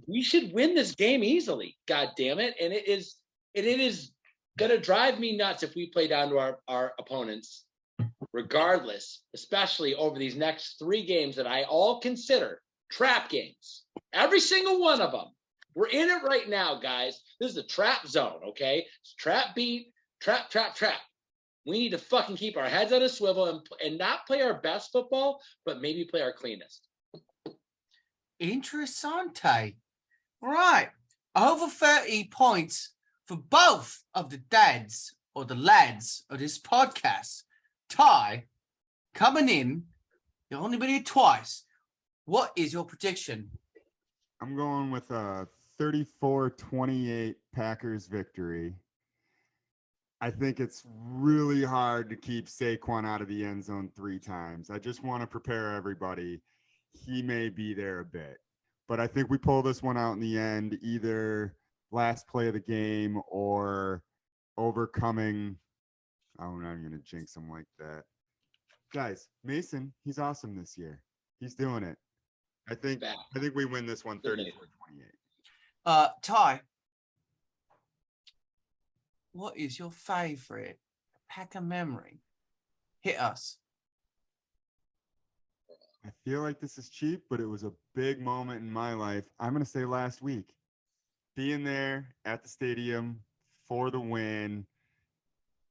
we should win this game easily. God damn it! And it is going to drive me nuts if we play down to our opponents. Regardless, especially over these next 3 games that I all consider trap games. Every single one of them. We're in it right now, guys. This is a trap zone, okay? It's trap beat, trap. We need to fucking keep our heads on a swivel and not play our best football, but maybe play our cleanest. Interessante. Right. Over 30 points for both of the dads or the lads of this podcast. Ty, coming in, you've only been here twice. What is your prediction? I'm going with a 34-28 Packers victory. I think it's really hard to keep Saquon out of the end zone 3 times. I just want to prepare everybody. He may be there a bit. But I think we pull this one out in the end, either last play of the game or overcoming. I'm not going to jinx him like that. Guys, Mason, he's awesome this year. He's doing it. I think we win this one 34-28. Ty, what is your favorite Packer memory? Hit us. I feel like this is cheap, but it was a big moment in my life. I'm going to say last week. Being there at the stadium for the win.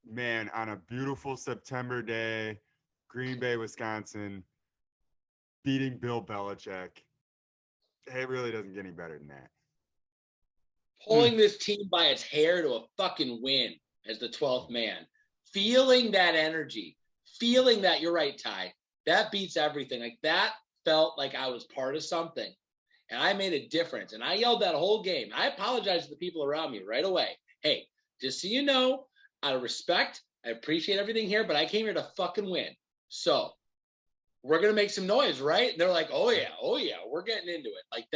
Man, on a beautiful September day, Green Bay, Wisconsin, beating Bill Belichick. It really doesn't get any better than that. Pulling this team by its hair to a fucking win as the 12th man. Feeling that energy. Feeling that, you're right, Ty. That beats everything. Like, that felt like I was part of something. And I made a difference. And I yelled that whole game. I apologized to the people around me right away. Hey, just so you know, out of respect, I appreciate everything here, but I came here to fucking win. So we're gonna make some noise, right? And they're like, oh yeah, we're getting into it. Like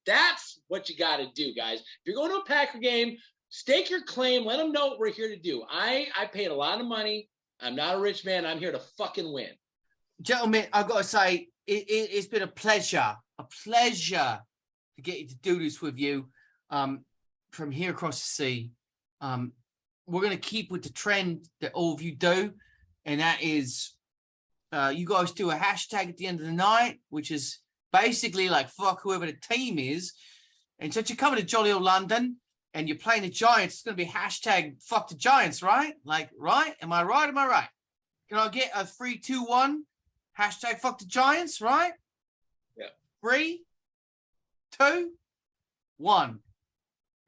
that's what you got to do, guys. If you're going to a Packer game, stake your claim. Let them know what we're here to do. I paid a lot of money. I'm not a rich man. I'm here to fucking win. Gentlemen, I've got to say, it's been a pleasure to get you to do this with you from here across the sea. We're going to keep with the trend that all of you do, and that is you guys do a hashtag at the end of the night, which is basically like fuck whoever the team is. And since you're coming to jolly old London and you're playing the Giants, it's going to be hashtag fuck the Giants, right? Like, right? Am I right? Am I right? Can I get a 3, 2, 1? Hashtag fuck the Giants, right? Yeah. 3, 2, 1.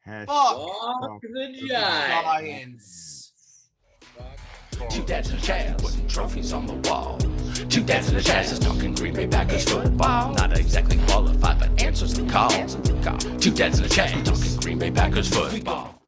Hashtag Fuck the Giants. Giants. Two dads in a chair, putting trophies on the wall. Two dads in a chair, talking Green Bay Packers football. Not exactly qualified, but answers the call. Two dads in a chair, talking Green Bay Packers football.